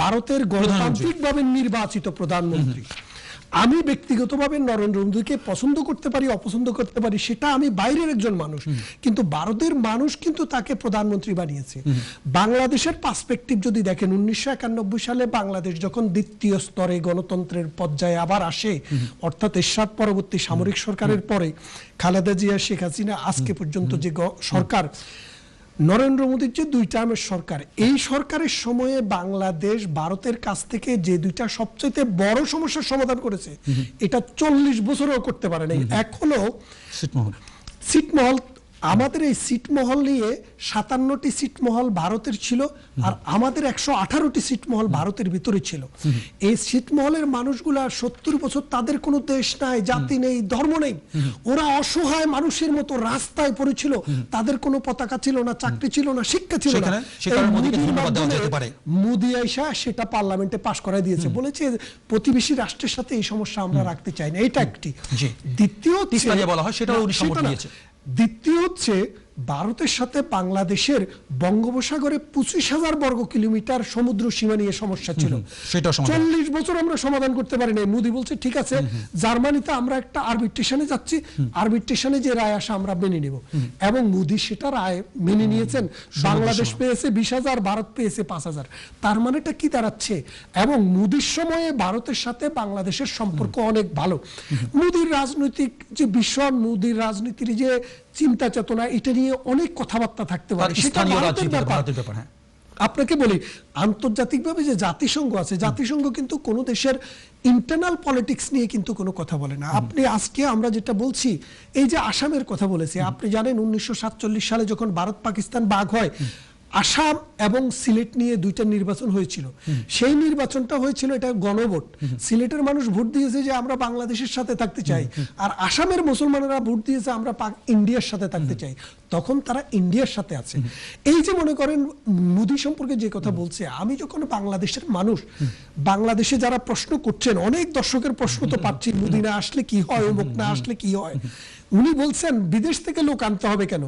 ভারতের গণতান্ত্রিকভাবে নির্বাচিত প্রধানমন্ত্রী। আমি ব্যক্তিগতভাবে নরেন্দ্র মোদীকে পছন্দ করতে পারি, অপছন্দ করতে পারি, সেটা আমি বাইরের একজন মানুষ, কিন্তু ভারতের মানুষ কিন্তু তাকে প্রধানমন্ত্রী বানিয়েছে। বাংলাদেশের পার্সপেক্টিভ যদি দেখেন, 1991 সালে বাংলাদেশ যখন দ্বিতীয় স্তরে গণতন্ত্রের পর্যায়ে আবার আসে, অর্থাৎ এরশাদ পরবর্তী সামরিক সরকারের পরে খালেদা জিয়া, শেখ হাসিনা, আজকে পর্যন্ত যে সরকার, নরেন্দ্র মোদীর যে 2 টার্মের সরকার, এই সরকারের সময়ে বাংলাদেশ ভারতের কাছ থেকে যে 2টা সবচেয়ে বড় সমস্যার সমাধান করেছে, এটা 40 বছরও করতে পারে নাই। এখনো ছিটমহল আমাদের এই সিটমহল নিয়ে 57টি সিটমহল ভারতের ছিল, আর আমাদের 118টি সিটমহল ভারতের ভিতরে ছিল। এই সিটমহলের মানুষগুলা 70 বছর, তাদের কোনো দেশ নাই, জাতি নেই, ধর্ম নেই, ওরা অসহায় মানুষের মতো রাস্তায় পড়েছিল, তাদের কোনো পতাকা ছিল না, চাকরি ছিল না, শিক্ষা ছিল না। মোদি আইসা সেটা পার্লামেন্টে পাশ করাই দিয়েছে, বলেছে প্রতিবেশী রাষ্ট্রের সাথে এই সমস্যা আমরা রাখতে চাই না। এটা একটি। দ্বিতীয় হচ্ছে ভারতের সাথে বাংলাদেশের বঙ্গোপসাগরে 25,000 বর্গ কিলোমিটার সমুদ্র সীমা নিয়ে সমস্যা ছিল, 40 বছর আমরা সমাধান করতে পারি নাই। মোদি বলছে ঠিক আছে, জার্মানিতে আমরা একটা আরবিট্রেশনে যাচ্ছি, আরবিট্রেশনে যে রায় আসে আমরা মেনে নিব, এবং মোদি সেটা রায় মেনে নিয়েছেন। বাংলাদেশ পেয়েছে 20,000, ভারত পেয়েছে 5,000। তার মানেটা কি দাঁড়াচ্ছে? এবং মোদির সময়ে ভারতের সাথে বাংলাদেশের সম্পর্ক অনেক ভালো। মোদির রাজনৈতিক যে বিষয়, মোদির রাজনীতির যে চিন্তা চেতনা, এটা নিয়ে অনেক কথাবার্তা থাকতে পারে, সেটা ভারতের ব্যাপার। আপনাকে বলি, আন্তর্জাতিকভাবে যে জাতিসংঘ আছে, জাতিসংঘ কিন্তু কোনো দেশের ইন্টারনাল পলিটিক্স নিয়ে কিন্তু কোনো কথা বলে না। আপনি আজকে আমরা যেটা বলছি, এই যে আসামের কথা বলেছি, আপনি জানেন 1947 সালে যখন ভারত পাকিস্তান ভাগ হয়, আসাম এবং সিলেট নিয়ে দুইটা নির্বাচন হয়েছিল। সেই নির্বাচনটা হয়েছিল, এটা গণভোট। সিলেটের মানুষ ভোট দিয়েছে যে আমরা বাংলাদেশের সাথে থাকতে চাই, আর আসামের মুসলমানেরা ভোট দিয়েছে আমরা ইন্ডিয়ার সাথে থাকতে চাই। তখন তারা ইন্ডিয়ার সাথে আছে। এই যে মনে করেন মোদি সম্পর্কে যে কথা বলছে, আমি যখন বাংলাদেশের মানুষ, বাংলাদেশে যারা প্রশ্ন করছেন, অনেক দর্শকের প্রশ্ন তো পাচ্ছি, মোদি না আসলে কি হয়, অমুক না আসলে কি হয়। উনি বলছেন বিদেশ থেকে লোক আনতে হবে কেন?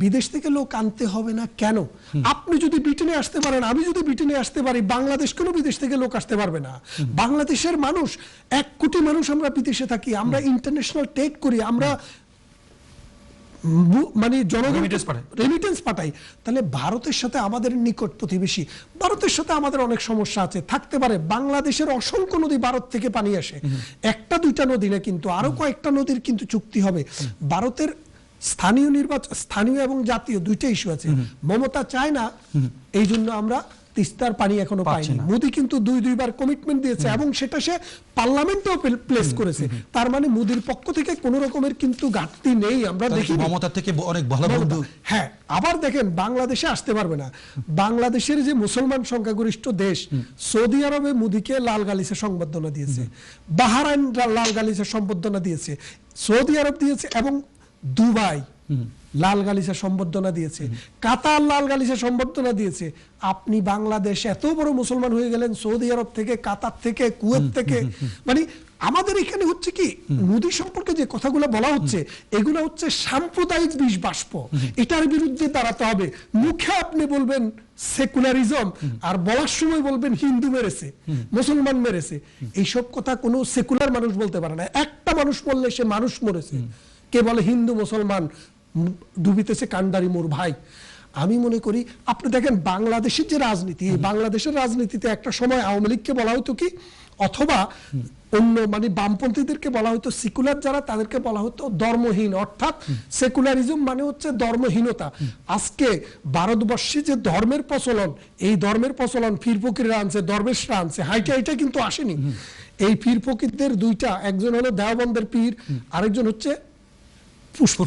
বিদেশ থেকে লোক আনতে হবে না কেন? আপনি যদি ব্রিটেনে আসতে পারেন, আমি যদি ব্রিটেনে আসতে পারি, বাংলাদেশ কোনো বিদেশ থেকে লোক আসতে পারবে না। বাংলাদেশের মানুষ 1 কোটি মানুষ আমরা বিদেশে থাকি, আমরা ইন্টারন্যাশনাল ট্রেড করি, আমরা মানে জনগণ রেমিটেন্স পাঠাই। তাহলে ভারতের সাথে আমাদের নিকট প্রতিবেশী, ভারতের সাথে আমাদের অনেক সমস্যা আছে, থাকতে পারে। বাংলাদেশের অসংখ্য নদী ভারত থেকে পানি আসে, 1-2টা নদী না, কিন্তু আরো কয়েকটা নদীর কিন্তু চুক্তি হবে। ভারতের স্থানীয় নির্বাচন, স্থানীয় এবং জাতীয় দুইটা ইস্যু আছে। মমতা চায় না, এই জন্য আমরা তিস্তার পানি এখনো পাইনি। মোদি কিন্তু 2-2বার কমিটমেন্ট দিয়েছে, এবং সেটা সে পার্লামেন্টেও প্লেস করেছে। তার মানে মোদির পক্ষ থেকে কোনো রকমের কিন্তু ঘাটতি নেই, আমরা দেখি মমতা থেকে অনেক ভালো বন্ধু। হ্যাঁ, আবার দেখেন বাংলাদেশে আসতে পারবে না। বাংলাদেশের যে মুসলমান সংখ্যাগরিষ্ঠ দেশ, সৌদি আরবে মোদিকে লাল গালিচা সংবর্ধনা দিয়েছে, বাহরাইন লাল গালিচা সংবর্ধনা দিয়েছে, সৌদি আরব দিয়েছে, এবং দুবাই লাল গালিচা সম্বর্ধনা দিয়েছে, কাতার লাল গালিচা সম্বর্ধনা দিয়েছে। আপনি বাংলাদেশ এত বড় মুসলমান হয়ে গেলেন, সৌদি আরব থেকে, কাতার থেকে, কুয়েত থেকে, মানে আমাদের এখানে হচ্ছে কি, মোদি সম্পর্কে যে কথাগুলো বলা হচ্ছে, এগুলো হচ্ছে সাম্প্রদায়িক বিষ বাষ্প। এটার বিরুদ্ধে দাঁড়াতে হবে। মুখে আপনি বলবেন সেকুলারিজম, আর বলার সময় বলবেন হিন্দু মেরেছে, মুসলমান মেরেছে। এইসব কথা কোনো সেকুলার মানুষ বলতে পারে না। একটা মানুষ বললে সে মানুষ মরেছে। কে বলে হিন্দু মুসলমান ডুবিতেছে কান্ডারি মোর ভাই। আমি মনে করি, আপনি দেখেন বাংলাদেশের যে রাজনীতি, বাংলাদেশের রাজনীতিতে একটা সময় আওয়ামী লীগকে বলা হতো কি, অথবা অন্য মানে বামপন্থীদেরকে বলা হতো সেকুলার, যারা তাদেরকে বলা হতো ধর্মহীন, অর্থাৎ সেকুলারিজম মানে হচ্ছে ধর্মহীনতা। আজকে ভারতবর্ষে যে ধর্মের প্রচলন, এই ধর্মের প্রচলন পীর ফকিররা আনছে, দরবেশরা আনছে, হাইটা কিন্তু আসেনি। এই পীর ফকিরদের দুইটা, একজন হলো দেওবন্দের পীর, আরেকজন হচ্ছে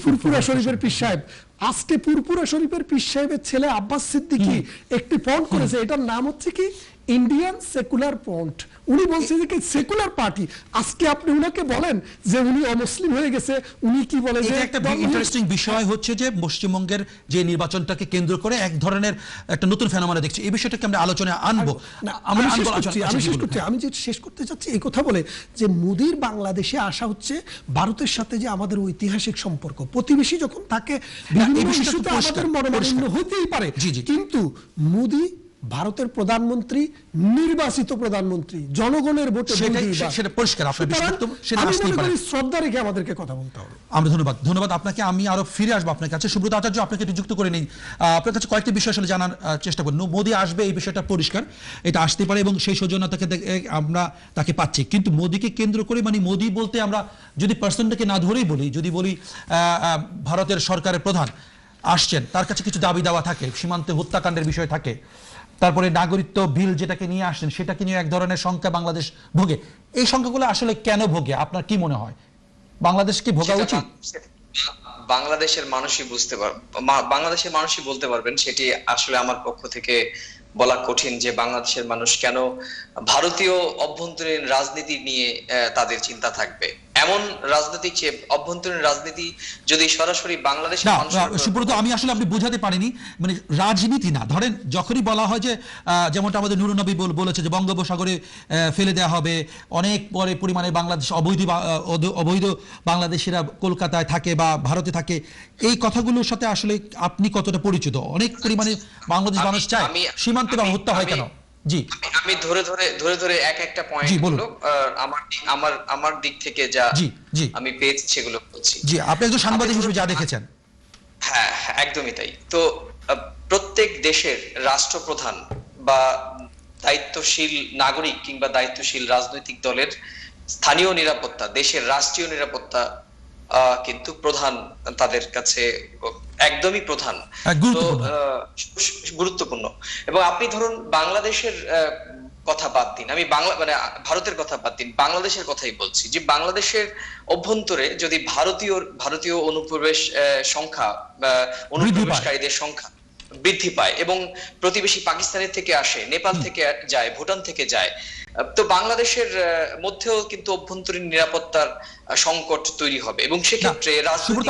ফুরফুরা শরীফের পীর সাহেব। আজকে ফুরফুরা শরীফের পীর সাহেবের ছেলে আব্বাস সিদ্দিকী একটি ফন্ট করেছে, এটার নাম হচ্ছে কি ইন্ডিয়ান সেকুলার ফন্ট। উনি বলছে যে সেকুলার পার্টি। আজকে আপনি উনাকে বলেন যে উনি অমুসলিম হয়ে গেছে, উনি কি বলে যে একটা ইন্টারেস্টিং বিষয় হচ্ছে যে পশ্চিমবঙ্গের যে নির্বাচনটাকে কেন্দ্র করে এক ধরনের একটা নতুন ফেনোমেনা দেখছি। এই বিষয়টাকে আমরা আলোচনায় আনবো। আমি যে শেষ করতে চাচ্ছি এই কথা বলে যে মোদির বাংলাদেশে আসা হচ্ছে ভারতের সাথে যে আমাদের ঐতিহাসিক সম্পর্ক, প্রতিবেশী যখন তাকে বিভিন্ন ইস্যুতে আমাদের মনোমালিন্য হতেই পারে, কিন্তু মোদি ভারতের প্রধানমন্ত্রী, নির্বাচিত প্রধানমন্ত্রী, জনগণের ভোটে সেটা পরিষ্কার। শ্রদ্ধা রেখে আমাদেরকে কথা বলতে হবে। আমরা ধন্যবাদ আপনাকে। আমি আরো ফিরে আসবো আপনার কাছে। সুব্রত আচার্য, আপনাকে একটু যুক্ত করে নেই। আপনার কাছে কয়েকটি বিষয় আসলে জানার চেষ্টা করি। মোদি আসবে, এই বিষয়টা পরিষ্কার, এটা আসতে পারে, এবং সেই সৌজন্যতাকে আমরা তাকে পাচ্ছি। কিন্তু মোদিকে কেন্দ্র করে, মানে মোদি বলতে আমরা যদি পার্সনটাকে না ধরেই বলি, যদি বলি ভারতের সরকারের প্রধান আসছেন, তার কাছে কিছু দাবি দাওয়া থাকে, সীমান্তে হত্যাকাণ্ডের বিষয় থাকে, তারপরে নাগরিকত্ব বিল যেটাকে নিয়ে আসছেন সেটাকে নিয়ে এক ধরনের সংখ্যা বাংলাদেশ ভোগে। এই সংখ্যাগুলো আসলে কেন ভোগে আপনার কি মনে হয়? বাংলাদেশ কি ভোগা উচিত? বাংলাদেশের মানুষই বাংলাদেশের মানুষই বলতে পারবেন। সেটি আসলে আমার পক্ষ থেকে বলা কঠিন যে বাংলাদেশের মানুষ কেন ভারতীয় অভ্যন্তরীণ রাজনীতি নিয়ে তাদের চিন্তা থাকবে। এমন রাজনৈতিক অভ্যন্তরীণ রাজনীতি যদি সরাসরি বাংলাদেশের সুব্রত, আমি আসলে আপনি বোঝাতে পারিনি, মানে রাজনীতি না, ধরেন যখনই বলা হয় যে যেমনটা আমাদের নুরুন নবী বলেছে যে বঙ্গোপসাগরে ফেলে দেওয়া হবে, অনেক পরিমাণে বাংলাদেশ অবৈধ বাংলাদেশিরা কলকাতায় থাকে বা ভারতে থাকে, এই কথাগুলোর সাথে আসলে আপনি কতটা পরিচিত? অনেক পরিমাণে বাংলাদেশ মানুষ চায় সীমান্তে বা হত্যা হয় কেন? জি, আমি ধরে ধরে এক একটা পয়েন্ট গুলো আমার দিক থেকে যা আমি পেয়েছি সেগুলো বলছি। জি, আপনি একজন সাংবাদিক হিসেবে যা দেখেছেন। হ্যাঁ, একদমই তাই। তো প্রত্যেক দেশের রাষ্ট্রপ্রধান বা দায়িত্বশীল নাগরিক কিংবা দায়িত্বশীল রাজনৈতিক দলের স্থানীয় নিরাপত্তা, দেশের রাষ্ট্রীয় নিরাপত্তা কিন্তু প্রধান, তাদের কাছে একদমই প্রধান, গুরুত্বপূর্ণ। এবং আপনি ধরুন বাংলাদেশের কথা বাদ দিন, আমি ভারতের কথা বাদ দিন, বাংলাদেশের কথাই বলছি যে বাংলাদেশের অভ্যন্তরে যদি ভারতীয় অনুপ্রবেশ সংখ্যা, অনুপ্রবেশকারীদের সংখ্যা বৃদ্ধি পায় এবং প্রতিবেশী পাকিস্তানের থেকে আসে, নেপাল থেকে যায়, ভুটান থেকে যায়, তো বাংলাদেশের মধ্যেও কিন্তু অভ্যন্তরীণ নিরাপত্তার সংকট তৈরি হবে। এবং সেক্ষেত্রে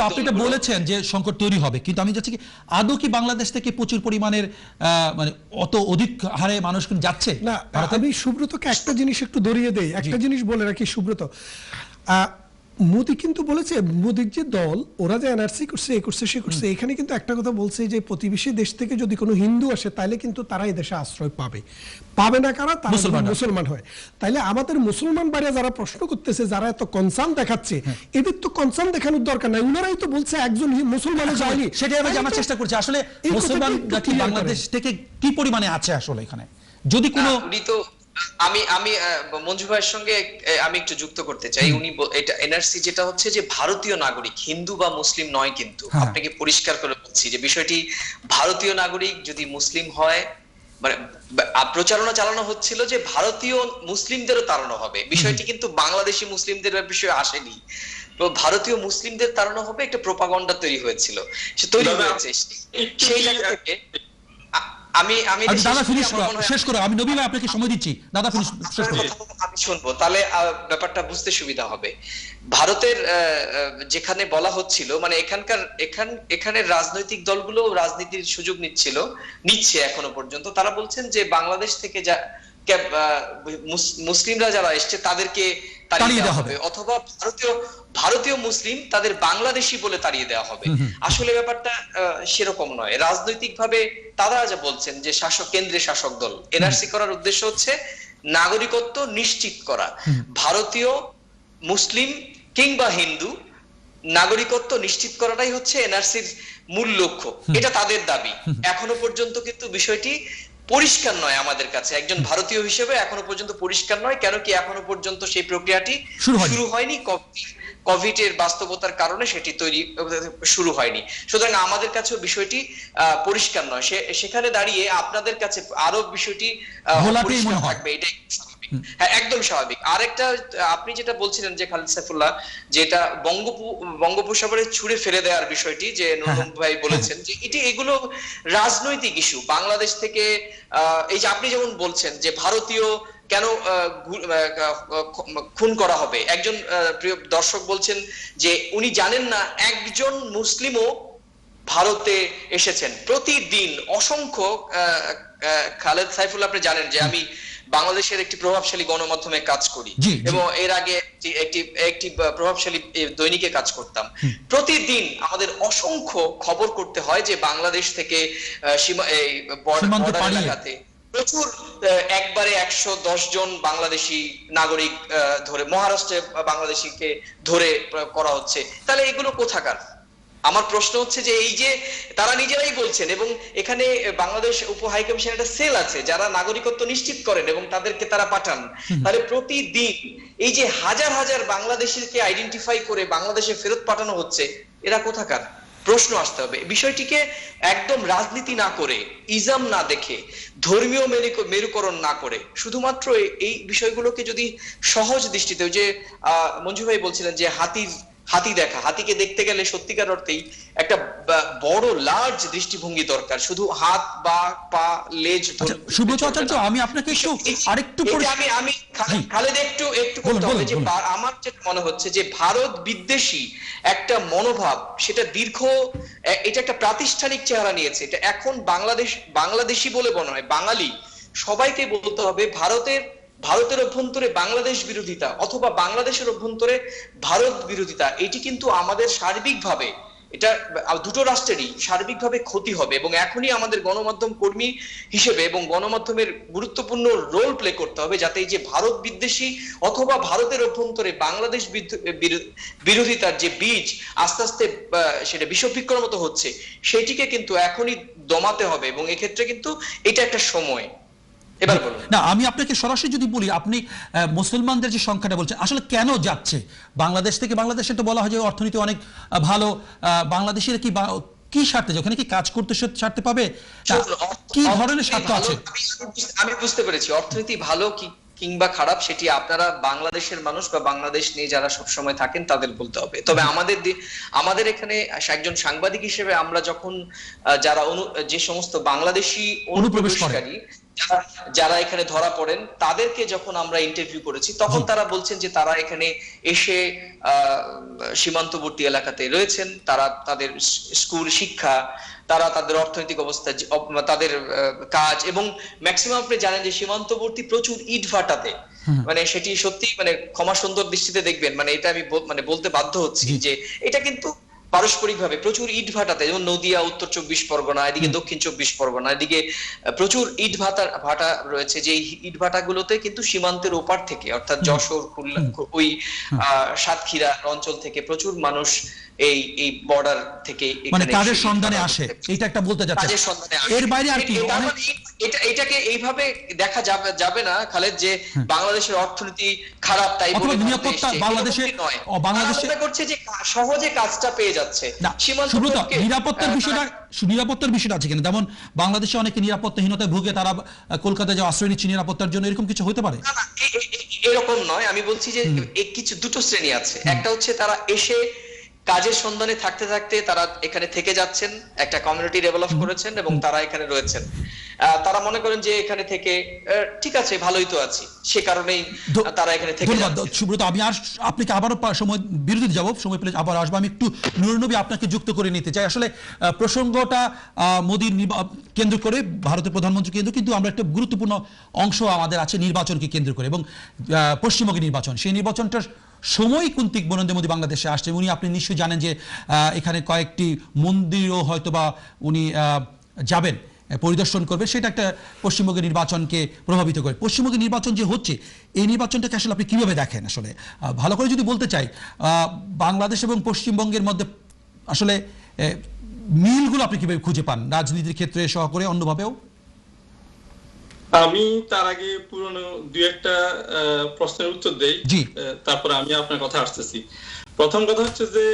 আপনি এটা বলেছেন যে সংকট তৈরি হবে, কিন্তু আমি যাচ্ছি কি আদৌ কি বাংলাদেশ থেকে প্রচুর পরিমাণের মানে অত অধিক হারে মানুষ কিন্তু যাচ্ছে না? আমি সুব্রতকে একটা জিনিস একটু ধরিয়ে দেই, একটা জিনিস বলে রাখি সুব্রত, মোদি কিন্তু বলেছে, মোদির যে দল ওরা যে এনআরসি করছে, এ করছে, সে করছে, এখানে কিন্তু একটা কথা বলছে যে প্রতিবেশী দেশ থেকে যদি কোনো হিন্দু আসে তাহলে কিন্তু তারা এই দেশে আশ্রয় পাবে না কারা? তারা মুসলমান হয়। তাইলে আমাদের মুসলমান বাইরে যারা প্রশ্ন করতেছে, যারা এত কনসার্ন দেখাচ্ছে, এদের তো কনসার্ন দেখানোর দরকার নাই, ওনারাই তো বলছে একজন মুসলমানও যায়নি। সেটাই আমি জানার চেষ্টা করছি আসলে মুসলমান কি বাংলাদেশ থেকে কি পরিমাণে আছে আসলে এখানে, যদি কোনো আমি মঞ্জু ভাইয়ের সঙ্গে আমি একটু যুক্ত করতে চাই। উনি এটা এনআরসি যেটা হচ্ছে যে ভারতীয় নাগরিক, হিন্দু বা মুসলিম নয়, কিন্তু আপনাকে পরিষ্কার করে বলছি যে বিষয়টি ভারতীয় নাগরিক যদি মুসলিম হয়, মানে প্রচারণা চালানো হচ্ছিল যে ভারতীয় মুসলিমদেরও তাড়ানো হবে, বিষয়টি কিন্তু বাংলাদেশি মুসলিমদের বিষয়ে আসেনি, ভারতীয় মুসলিমদের তাড়ানো হবে, একটা প্রোপাগান্ডা তৈরি হয়েছিল, সে তৈরি হয়েছে সেই জায়গা থেকে। আমি শেষ করে আমি নবী ভাই আপনাকে সময় দিচ্ছি, দাদা শেষ করে আমি শুনবো, তাহলে ব্যাপারটা বুঝতে সুবিধা হবে। ভারতের যেখানে বলা হচ্ছিল, মানে এখানের রাজনৈতিক দলগুলো রাজনীতির সুযোগ নিচ্ছে এখনো পর্যন্ত, তারা বলছেন যে বাংলাদেশ থেকে যা মুসলিমরা যারা এসছে তাদেরকে তাড়িয়ে দেওয়া হবে, অথবা ভারতীয় মুসলিম তাদের বাংলাদেশি বলে তাড়িয়ে দেওয়া হবে। আসলে ব্যাপারটা সেরকম নয়। রাজনৈতিক ভাবে তারা যা বলছেন যে কেন্দ্রের শাসক দল এনআরসি করার উদ্দেশ্য হচ্ছে নাগরিকত্ব নিশ্চিত করা, ভারতীয় মুসলিম কিংবা হিন্দু নাগরিকত্ব নিশ্চিত করাটাই হচ্ছে এনআরসির মূল লক্ষ্য, এটা তাদের দাবি। এখনো পর্যন্ত কিন্তু বিষয়টি পরিষ্কার নয় আমাদের কাছে, একজন ভারতীয় হিসেবে এখনো পর্যন্ত পরিষ্কার নয়, কেন কি এখনো পর্যন্ত সেই প্রক্রিয়াটি শুরু হয়নি, কোভিড এর বাস্তবতার কারণে সেটি শুরু হয়নি। সুতরাং আমাদের কাছে বিষয়টি পরিষ্কার নয়, সেখানে দাঁড়িয়ে আপনাদের কাছে আরো বিষয়টি থাকবে, এটাই হ্যাঁ, একদম স্বাভাবিক। আরেকটা আপনি যেটা বলছিলেন যে খালিদ সাইফুল্লাহ, যেটা বঙ্গোপসাগরে ছুঁড়ে ফেলে দেওয়ার বিষয়টি, যে নুরুন ভাই বলেছেন যে এগুলো রাজনৈতিক ইস্যু। বাংলাদেশ থেকে এই যে আপনি যেমন বলছেন যে ভারতীয় কেন খুন করা হবে, একজন প্রিয় দর্শক বলছেন যে উনি জানেন না একজন মুসলিমও ভারতে এসেছেন প্রতিদিন অসংখ্য। খালেদ সাইফুল্লাহ, আপনি জানেন যে আমি বাংলাদেশের একটি প্রভাবশালী গণমাধ্যমে কাজ করি এবং এর আগে একটি প্রভাবশালী দৈনিকে কাজ করতাম। প্রতিদিন আমাদের অসংখ্য খবর করতে হয় যে বাংলাদেশ থেকে বর্ডার এলাকাতে প্রচুর, একবারে 110 জন বাংলাদেশি নাগরিক ধরে, মহারাষ্ট্রে বাংলাদেশিকে ধরে করা হচ্ছে। তাহলে এগুলো কোথাকার? আমার প্রশ্ন হচ্ছে যে এই যে তারা নিজেরাই বলছেন, এবং এখানে বাংলাদেশ উপ হাই কমিশন একটা সেল আছে যারা নাগরিকত্ব নিশ্চিত করেন এবং তাদেরকে তারা পাঠান। তাহলে প্রতিদিন এই যে হাজার হাজার বাংলাদেশিকে আইডেন্টিফাই করে বাংলাদেশে ফেরত পাঠানো হচ্ছে, এরা কোথাকার? প্রশ্ন আসতে হবে। বিষয়টিকে একদম রাজনীতি না করে, ইজাম না দেখে, ধর্মীয় মেরুকরণ না করে, শুধুমাত্র এই বিষয়গুলোকে যদি সহজ দৃষ্টিতে, যে মঞ্জু ভাই বলছিলেন যে হাতি দেখা, হাতিকে দেখতে গেলে সত্যিকার অর্থেই একটা বড় লার্জ দৃষ্টিভঙ্গি দরকার, শুধু হাত বা পা লেজ। সুব্রত আচার্য, আমি আপনাকে একটু আরেকটু আমি খালেদ একটু করতে হবে যে আমার যেটা মনে হচ্ছে যে ভারত বিদ্বেষী একটা মনোভাব, সেটা এটা একটা প্রাতিষ্ঠানিক চেহারা নিয়েছে। এটা এখন বাংলাদেশি বলে মনে হয়, বাঙালি সবাইকে বলতে হবে ভারতের অভ্যন্তরে বাংলাদেশ বিরোধিতা অথবা বাংলাদেশের অভ্যন্তরে ভারত বিরোধিতা, এটি কিন্তু আমাদের সার্বিকভাবে, এটা দুটো রাষ্ট্রেরই সার্বিকভাবে ক্ষতি হবে। এবং এখনই আমাদের গণমাধ্যম কর্মী হিসেবে এবং গণমাধ্যমের গুরুত্বপূর্ণ রোল প্লে করতে হবে, যাতে এই যে ভারত বিদ্বেষী অথবা ভারতের অভ্যন্তরে বাংলাদেশ বিরোধিতার যে বীজ আস্তে আস্তে সেটা বিষবৃক্ষর মতো হচ্ছে, সেটিকে কিন্তু এখনই দমাতে হবে। এবং এক্ষেত্রে কিন্তু এটা একটা সময়। না, আমি আপনাকে সরাসরি যদি বলি, আপনি মুসলমানদের যে সংখ্যাটা বলছেন, আসলে কেন যাচ্ছে বাংলাদেশ থেকে? বাংলাদেশে তো বলা হয় যে অর্থনীতি অনেক ভালো, বাংলাদেশের কি স্বার্থে, ওখানে কি কাজ করতে স্বার্থে পাবে, কি ধরনের স্বার্থ আছে? আমি বুঝতে পেরেছি, অর্থনীতি ভালো কিংবা খারাপ সেটি আপনারা বাংলাদেশের মানুষ বা বাংলাদেশ নিয়ে যারা সবসময় থাকেন তাদের বলতে হবে। তবে আমাদের এখানে একজন সাংবাদিক হিসেবে আমরা যখন যে সমস্ত বাংলাদেশি অনুপ্রবেশকারী যারা এখানে ধরা পড়েন তাদেরকে যখন আমরা ইন্টারভিউ করেছি, তখন তারা বলছেন যে তারা এখানে এসে সীমান্তবর্তী এলাকাতে রয়েছেন, তারা তাদের স্কুল শিক্ষা, তারা তাদের অর্থনৈতিক অবস্থা, তাদের কাজ, এবং ম্যাক্সিমাম আপনি জানেন যে সীমান্তবর্তী প্রচুর ইট ভাটাতে, মানে সেটি সত্যি মানে ক্ষমা সুন্দর দৃষ্টিতে দেখবেন, মানে এটা আমি বলতে বাধ্য হচ্ছি যে এটা কিন্তু পারস্পরিকভাবে প্রচুর ইট ভাটাতে, যেমন নদিয়া, উত্তর 24 পরগনা, এদিকে দক্ষিণ 24 পরগনা, এদিকে প্রচুর ইট ভাটা রয়েছে, যে ইট ভাটাগুলোতে কিন্তু সীমান্তের ওপার থেকে, অর্থাৎ যশোর, খুলনা, ওই সাতক্ষীরা অঞ্চল থেকে প্রচুর মানুষ এই বর্ডার থেকে মানে কাজের সন্ধানে আসে, এটা একটা বলতে যাচ্ছে। এর বাইরে আর কি এটাকে এইভাবে দেখা যাবে না খালেদ, যে বাংলাদেশের অর্থনীতি খারাপ তাই বলে নিরাপত্তা বাংলাদেশে করছে যে সহজে কাজটা পেয়ে যাচ্ছে। নিরাপত্তার বিষয়টা আছে কিনা? যেমন বাংলাদেশে অনেকে নিরাপত্তাহীনতায় ভুগে, তারা কলকাতায় যে আশ্রয় নিচ্ছে নিরাপত্তার জন্য, এরকম কিছু হতে পারে? এরকম নয়, আমি বলছি যে দুটো শ্রেণী আছে। একটা হচ্ছে তারা এসে কাজের সন্ধানে থাকতে থাকতে তারা এখানে থেকে যাচ্ছেন, একটা কমিউনিটি ডেভেলপ করেছেন এবং তারা এখানে রয়েছেন। তারা মনে করেন যে এখানে থেকে ঠিক আছে, ভালোই তো আছি, সে কারণেই তারা এখানে থেকে যাচ্ছে। সুব্রত, আমি আর আপনাকে আবারও সময় বিরতিতে যাব, সময় পেলে আবার আসবো। আমি একটু নুরুন নবী আপনাকে যুক্ত করে নিতে চাই। আসলে প্রসঙ্গটা মোদির কেন্দ্র করে, ভারতের প্রধানমন্ত্রী কেন্দ্র, কিন্তু আমরা একটা গুরুত্বপূর্ণ অংশ আমাদের আছে নির্বাচনকে কেন্দ্র করে, এবং পশ্চিমবঙ্গের নির্বাচন, সেই নির্বাচনটার সময় কুন্তিক নরেন্দ্র মোদী বাংলাদেশে আসছে। উনি, আপনি নিশ্চয়ই জানেন যে এখানে কয়েকটি মন্দিরও হয়তো বা উনি যাবেন, পরিদর্শন করবে, সেটা একটা পশ্চিমবঙ্গের নির্বাচনকে প্রভাবিত করে। পশ্চিমবঙ্গের নির্বাচন যে হচ্ছে, এই নির্বাচনটাকে আসলে আপনি কিভাবে দেখেন? আসলে ভালো করে যদি বলতে চাই, বাংলাদেশ এবং পশ্চিমবঙ্গের মধ্যে আসলে মিলগুলো আপনি কিভাবে খুঁজে পান, রাজনীতির ক্ষেত্রে সহ করে অন্যভাবেও? আমি তার আগে পুরনো দুই একটা প্রশ্নের উত্তর দেই, তারপর আমি আপনার কথা আসতেছি। প্রথম কথা হচ্ছে যে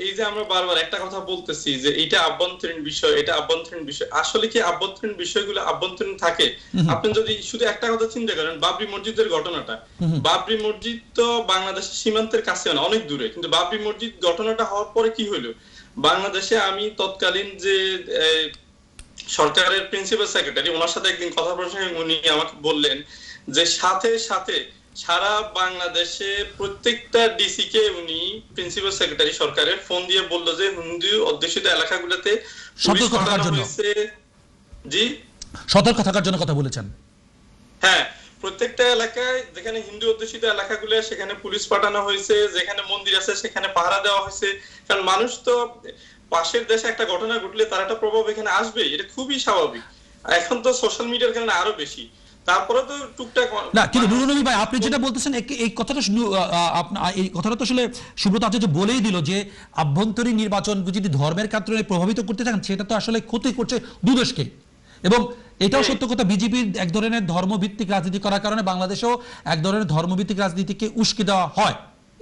এই যে আমরা বারবার একটা কথা বলতেছি যে এটা আভ্যন্তরীণ বিষয়, এটা আভ্যন্তরীণ বিষয়, আসলে কি আভ্যন্তরীণ বিষয়গুলো আভ্যন্তরীণ থাকে? আপনি যদি শুধু একটা কথা চিন্তা করেন, বাবরি মসজিদের ঘটনাটা, বাবরি মসজিদ তো বাংলাদেশের সীমান্তের কাছে না, অনেক দূরে, কিন্তু বাবরি মসজিদ ঘটনাটা হওয়ার পরে কি হলো, বাংলাদেশে আমি তৎকালীন যে সরকারের প্রিন্সিপাল সেক্রেটারি, ওনার সাথে একদিন কথা প্রসঙ্গে উনি আমাকে বললেন যে সাথে সাথে সারা বাংলাদেশে প্রত্যেকটা ডিসি কে উনি প্রিন্সিপাল সেক্রেটারি সরকারের ফোন দিয়ে বললো যে হিন্দু অধ্যুষিত এলাকাগুলোতে সতর্ক থাকার জন্য, জি সতর্ক থাকার জন্য কথা বলেছেন। হ্যাঁ, প্রত্যেকটা এলাকায় যেখানে হিন্দু অধ্যুষিত এলাকাগুলো, সেখানে পুলিশ পাঠানো হয়েছে, যেখানে মন্দির আছে সেখানে পাহারা দেওয়া হয়েছে। কারণ মানুষ তো পাশের দেশে একটা ঘটনা ঘটলে তার একটা প্রভাব এখানে আসবেই, এটা খুবই স্বাভাবিক। এখন তো সোশ্যাল মিডিয়ার কারণে আরো বেশি। তারপরে তো টুকটাক না, কিন্তু নুরুন নবী ভাই, আপনি যেটা বলতেছেন এই কথাটা তো আসলে সুব্রত আচার্য বলেই দিল যে আভ্যন্তরীণ নির্বাচন যদি ধর্মের কারণে প্রভাবিত করতে চান, সেটা তো আসলে ক্ষতি করছে দুদেশকে। এবং এটাও সত্য কথা, বিজেপির এক ধরনের ধর্মভিত্তিক রাজনীতি করার কারণে বাংলাদেশেও এক ধরনের ধর্মভিত্তিক রাজনীতিকে উস্কে দেওয়া হয়,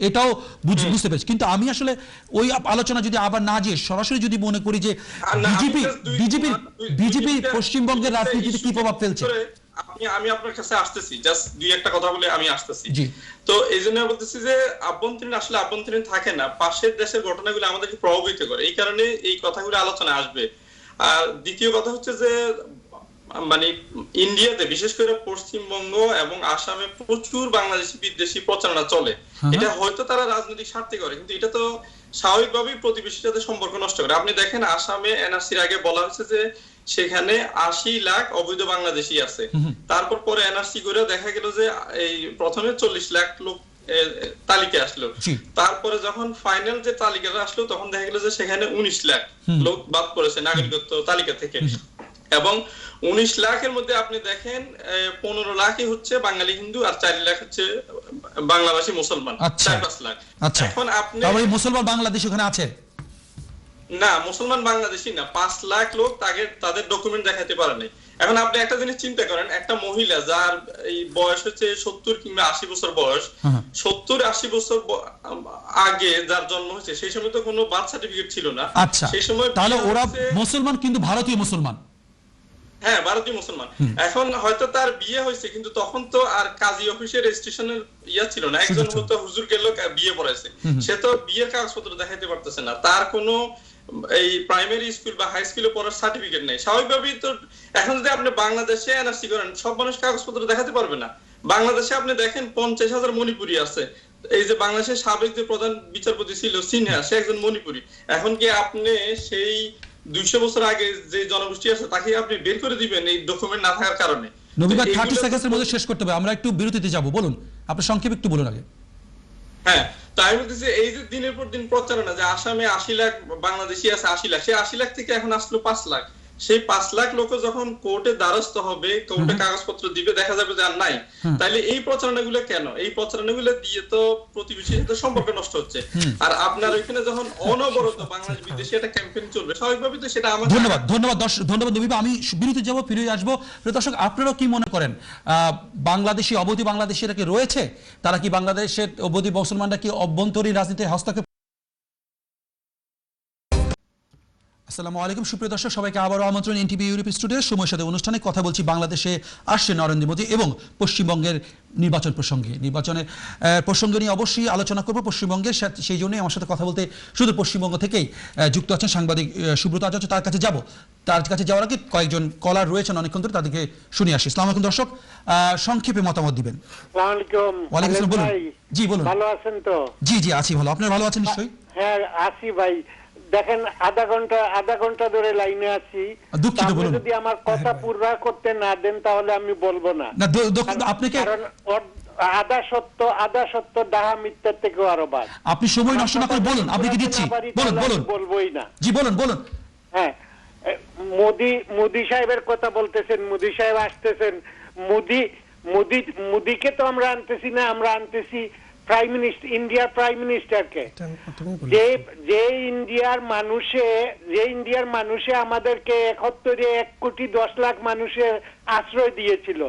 এটাও বুঝতে পেরেছি। কিন্তু আমি আসলে ওই আলোচনা যদি আবার না যেয়ে সরাসরি যদি মনে করি যে বিজেপি পশ্চিমবঙ্গের রাজনীতিতে কি প্রভাব ফেলছে। আমি আপনার কাছে আসতেছি, জাস্ট দুই একটা কথা বলে আমি আসতেছি। জি। তো এই জন্য বলতেছি যে আভ্যন্তরীণ আসলে আভ্যন্তরীণ থাকে না, পাশের দেশের ঘটনাগুলো আমাদেরকে প্রভাবিত করে, এই কারণে এই কথাগুলো আলোচনায় আসবে। আর দ্বিতীয় কথা হচ্ছে যে মানে ইন্ডিয়াতে বিশেষ করে পশ্চিমবঙ্গ এবং আসামে প্রচুর বাংলাদেশি বিদেশি প্রচারণা চলে। এটা হয়তো তারা রাজনৈতিক স্বার্থে করে, কিন্তু এটা তো স্বাভাবিকভাবেই প্রতিবেশীর সাথে সম্পর্ক নষ্ট করে। আপনি দেখেন আসামে এনআরসির আগে বলা হয়েছে যে সেখানে 80 লাখ অবৈধ বাংলাদেশি আছে, তারপর পরে এনআরসি করে দেখা গেল যে এই প্রথমে 40 লাখ লোক তালিকা আসলো, তারপরে যখন ফাইনাল যে তালিকাটা আসলো তখন দেখা গেল যে সেখানে 19 লাখ লোক বাদ পড়েছে নাগরিকত্ব তালিকা থেকে। এবং 19 লাখের মধ্যে আপনি দেখেন 15 লাখই হচ্ছে বাঙালি হিন্দু আর 4 লাখ হচ্ছে বাংলাভাষী মুসলমান, 4-5 লাখ। এখন আপনি মুসলমান বাংলাদেশ ওখানে আছে না, মুসলমান বাংলাদেশি না, 5 লাখ লোক তাদের ডকুমেন্ট দেখাতে পারে নাই। এখন আপনি একটা জিনিস চিন্তা করেন, একটা মহিলা যার এই বয়স হচ্ছে 70 কিংবা 80 বছর বয়স, 70-80 বছর আগে যার জন্ম হয়েছে, সেই সময় তো কোনো বার্থ সার্টিফিকেট ছিল না। সেই সময় তাহলে ওরা মুসলমান কিন্তু ভারতীয় মুসলমান। হ্যাঁ, ভারতীয় মুসলমান। এখন হয়তো তার বিয়ে হয়েছে, কিন্তু তখন তো আর কাজী অফিসের রেজিস্ট্রেশনের ইয়া ছিল না, একজন হয়তো হুজুর গেল বিয়ে পড়াইছে, সে তো বিয়ের কাগজপত্র দেখাইতে পারতেছে না, তার কোনো এই প্রাইমারি স্কুল বা হাই স্কুলে পড়ার সার্টিফিকেট নেই। স্বাভাবিকভাবেই তো এখন যদি আপনি বাংলাদেশে এনআরসি করেন, সব মানুষ কাগজপত্র দেখাতে পারবে না। বাংলাদেশে আপনি দেখেন 50,000 মণিপুরি আছে। এই যে বাংলাদেশের সাবেক যে প্রধান বিচারপতি ছিল সিনহা, সে একজন মণিপুরি। এখন কি আপনি সেই 200 বছর আগে যে জনগোষ্ঠী আছে তাকে আপনি বের করে দিবেন এই ডকুমেন্ট না থাকার কারণে? নবী ভাই 30 সেকেন্ডের মধ্যে শেষ করতে হবে, আমরা একটু বিরতিতে যাব, বলুন আপনি সংক্ষেপে একটু বলুন আগে। হ্যাঁ, তাই বলতেছি এই যে দিনের পর দিন প্রচারণা যে আসামে 80 লাখ বাংলাদেশি আছে, 80 লাখ, সেই 80 লাখ থেকে এখন আসলো 5 লাখ। সেই 5 লাখ লোক যখন কোর্টে দ্বারস্থ হবে, কোর্টে কাগজপত্র দিবে, দেখা যাবে যে আর নাই। তাইলে এই প্রচারণাগুলো কেন? এই প্রচারণাগুলো দিয়ে তো প্রতিবেশীর সাথে সম্পর্ক নষ্ট হচ্ছে। আর আপনার ওইখানে যখন অনবরত বাংলাদেশ বিদেশি একটা ক্যাম্পেইন চলবে, স্বাভাবিকভাবেই তো সেটা আমাদের। ধন্যবাদ নবী ভাই, আমি বিরতি যাব, ফিরে আসবো। দর্শক, আপনারাও কি মনে করেন বাংলাদেশি অবৈধ বাংলাদেশিরা কি রয়েছে? তারা কি বাংলাদেশের অবৈধ মুসলমানরা কি অভ্যন্তরীণ রাজনীতিতে হস্তক্ষেপ? আসসালামু আলাইকুম সুপ্রিয় দর্শক, সবাইকে আবারও আমন্ত্রণ এনটিভি ইউরোপ স্টুডিওর সময়ের সাথে অনুষ্ঠানে। কথা বলছি বাংলাদেশে আসছে নরেন্দ্র মোদী এবং পশ্চিমবঙ্গের নির্বাচন প্রসঙ্গে। নির্বাচনের প্রসঙ্গ নিয়ে অবশ্যই আলোচনা করব পশ্চিমবঙ্গের, সেই জন্যই আমার সাথে কথা বলতে শুধু পশ্চিমবঙ্গ থেকেই যুক্ত আছেন সাংবাদিক সুব্রত আচার্য। তার কাছে যাব, তার কাছে যাওয়ার আগে কয়েকজন কলার রয়েছেন অনেকক্ষণ ধরে, তাদেরকে শুনে আসি। আসসালামু আলাইকুম দর্শক, সংক্ষেপে মতামত দিবেন। ওয়ালাইকুম আসসালাম, বলুন। জি বলুন। ভালো আছেন তো? জি জি আছি ভালো, আপনারা ভালো আছেন নিশ্চয়ই? হ্যাঁ আছি ভাই। দেখেন আধা ঘন্টা ধরে লাইনে আছি, যদি আমার কথা পুরা করতে না দেন তাহলে আমি বলবো না। আপনাকে আধা সত্য ডাহা মিথ্যার থেকেও আরো বাদ। আপনি সময় নষ্ট না করে বলুন, আপনি কি দিচ্ছি, বলুন। বলবোই না। জি বলুন। হ্যাঁ, মোদি সাহেবের কথা বলতেছেন, মোদি সাহেব আসতেছেন। মোদিকে তো আমরা আনতেছি না, আমরা আনতেছি প্রাইম মিনিস্টার, ইন্ডিয়ার প্রাইম মিনিস্টারকে। যে ইন্ডিয়ার মানুষে আমাদেরকে 1 কোটি 10 লাখ মানুষের আশ্রয় দিয়েছিল,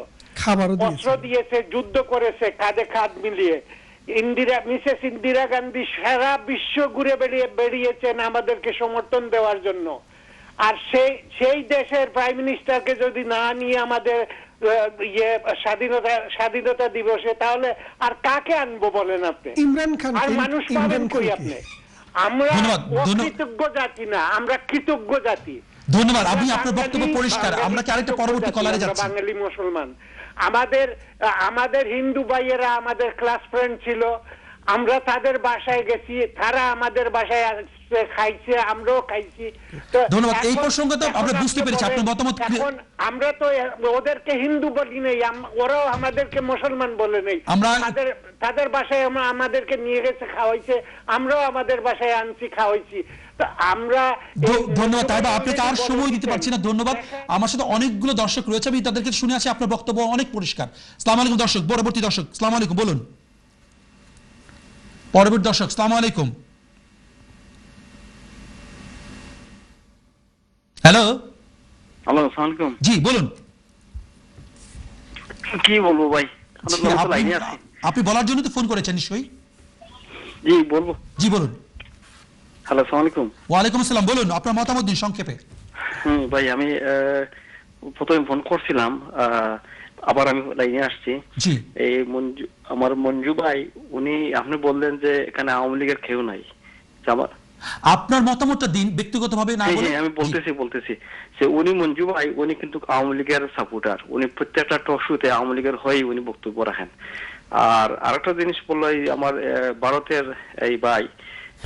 অস্ত্র দিয়েছে, যুদ্ধ করেছে কাঁধে কাঁধ মিলিয়ে। মিসেস ইন্দিরা গান্ধী সারা বিশ্ব ঘুরে বেরিয়েছেন আমাদেরকে সমর্থন দেওয়ার জন্য। আর সেই দেশের প্রাইম মিনিস্টারকে যদি না নিয়ে আমাদের স্বাধীনতা দিবসে, তাহলে আর কাকে আনবো বলেন আপনি? ইমরান খান। আর মানুষ পাবেন কই আপনি? আমরা অকৃতজ্ঞ জাতি না, আমরা কৃতজ্ঞ জাতি। ধন্যবাদ, আপনি আপনার বক্তব্য পরিষ্কার। আমরা কি আরেকটা পরবর্তী কলারে যাচ্ছি? বাঙালি মুসলমান, আমাদের হিন্দু ভাইয়েরা আমাদের ক্লাস ফ্রেন্ড ছিল, আমরা তাদের বাসায় গেছি, তারা আমাদের বাসায় খাইছে, আমরাও খাইছি। ধন্যবাদ, এই প্রসঙ্গে তো আমরা বুঝতে পেরেছি আপনার মতামত। এখন আমরা তো ওদেরকে হিন্দু বলি নেই, ওরাও আমাদেরকে মুসলমান বলে নেই। তাদের বাসায় আমাদেরকে নিয়ে গেছে, খাওয়াইছে, আমরাও আমাদের বাসায় আনছি, খাওয়াইছি। আমরা ধন্যবাদ তাইবা, আপনাকে আর সময় দিতে পারছি না। ধন্যবাদ, আমার সাথে অনেকগুলো দর্শক রয়েছে, আমি তাদেরকে শুনে আছি, আপনার বক্তব্য অনেক পরিষ্কার। আসসালামু আলাইকুম দর্শক, পরবর্তী দর্শক। আসসালামু আলাইকুম, বলুন। পরবর্তী দর্শক, আসসালামু আলাইকুম। হ্যালো আসসালামু আলাইকুম। জি বলুন। কি বলবো ভাই, আপনি বলার জন্য তো ফোন করেছেন নিশ্চয়ই? জি বলবো। জি বলুন। হ্যালো, আসসালামু আলাইকুম। ওয়ালাইকুম আসসালাম, বলুন আপনার মতামত দিন সংক্ষেপে। ভাই, আমি প্রথমে ফোন করছিলাম, আবার আমি লাইনে আসছি। জি, এই আমার মঞ্জু ভাই, উনি আপনি বললেন যে এখানে আওয়ামী লীগের কেউ নাই। আমার আপনার মতামতটা দিন ব্যক্তিগতভাবে না বলে। আমি বলতেছি যে উনি মঞ্জু ভাই, উনি কিন্তু আওয়ামী লীগের সাপোর্টার। উনি প্রত্যেকটা টক শোতে আওয়ামী লীগের হয়ে উনি বক্তব্য রাখেন। আর আরেকটা জিনিস বললো, এই আমার ভারতের এই ভাই,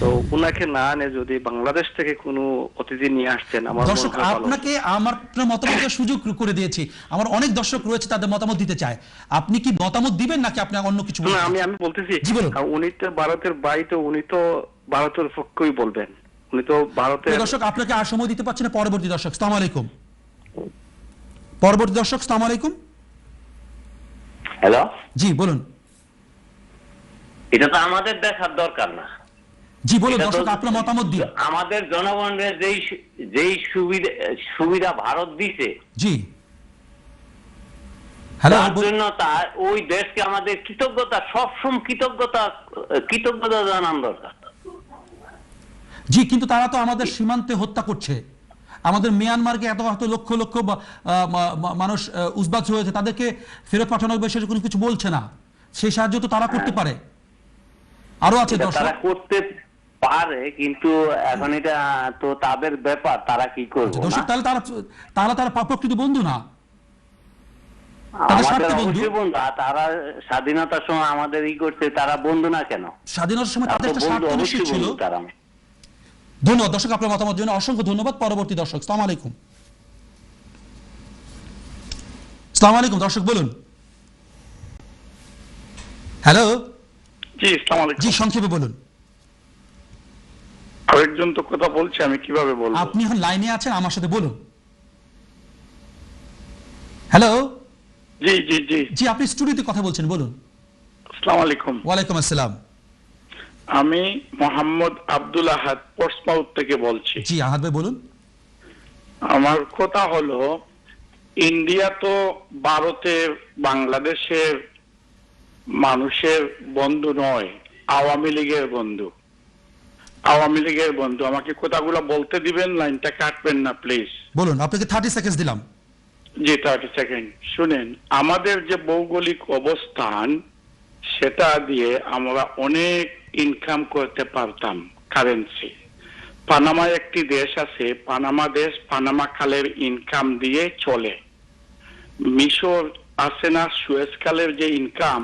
তো উনাকে না আনে যদি বাংলাদেশ থেকে কোনো অতিথি নিয়ে আসছেন, আমার দর্শক আপনাকে আমার মতামতের সুযোগ করে দিয়েছি। আমার অনেক দর্শক রয়েছে, তাদের মতামত দিতে চায়। আপনি কি মতামত দিবেন নাকি আপনি অন্য কিছু বলবেন? আমি বলতেছি, জি বলুন। উনি তো ভারতের ভাই, তো উনি তো ভারতের পক্ষই বলবেন। উনি তো ভারতের দর্শক আপনাকে আর সময় দিতে পারছি না। পরবর্তী দর্শক, আসসালামু আলাইকুম। পরবর্তী দর্শক, আসসালামু আলাইকুম। হ্যালো, জি বলুন। এটা তো আমাদের দেখার দরকার না। জি বলুন দর্শক, আপনার মতামত দিন। আমাদের জনগণের যেই সুবিধা ভারত দিছে, জি হ্যালো, তার জন্য তার ওই দেশকে আমাদের সবসময় কৃতজ্ঞতা জানান দরকার। জি, কিন্তু তারা তো আমাদের সীমান্তে হত্যা করছে। আমাদের মিয়ানমারকে এত লক্ষ লক্ষ মানুষ উসবাস হয়েছে, তাদেরকে ফেরত পাঠানোর বিষয়ে কোনো কিছু বলছে না। সেই সাহায্য তো তারা করতে পারে। আরো আছে দর্শক, তারা করতে পারে, কিন্তু এখন এটা তো তাদের ব্যাপার, তারা কি করবে। দর্শক তাহলে তারা প্রকৃত বন্ধু না, আমাদের অবশ্যই বন্ধু। তারা স্বাধীনতার সময় আমাদের করছে, তারা বন্ধু না কেন? স্বাধীনতার সময় তাদের একটা স্বার্থ নিশ্চিত ছিল। ধন্যবাদ দর্শক, আপনার মতামত জন্য অসংখ্য ধন্যবাদ। পরবর্তী দর্শক, আসসালামু আলাইকুম। আসসালামু আলাইকুম দর্শক, বলুন। হ্যালো, জি আসসালামু আলাইকুম। জি সংক্ষেপে বলুন। আরেকজন তো কথা বলছে, আমি কিভাবে বলবো? আপনি এখন লাইনে আছেন, আমার সাথে বলুন। হ্যালো, জি জি জি জি আপনি স্টুডিওতে কথা বলছেন, বলুন। আসসালামু আলাইকুম। ওয়ালাইকুম আসসালাম। আমি মোহাম্মদ আব্দুল আহাদ পোর্টসমাউথ থেকে বলছি। জি আহাদ ভাই বলুন। আমার কথা হলো, ইন্ডিয়া তো ভারতের বাংলাদেশের মানুষের বন্ধু নয়, আওয়ামী লীগের বন্ধু। আওয়ামী লীগের বন্ধু। আমাকে কথাগুলো বলতে দিবেন, লাইনটা কাটবেন না প্লিজ। বলুন, আপনাকে 30 সেকেন্ড দিলাম। জি 30 সেকেন্ড। শুনেন, আমাদের যে ভৌগোলিক অবস্থান, সেটা দিয়ে আমরা অনেক ইনকাম করতে পারতাম কারেন্সি। পানামা একটি দেশ আছে, পানামা দেশ পানামা খালের ইনকাম দিয়ে চলে। মিশর আছে না, সুয়েজ খালের যে ইনকাম,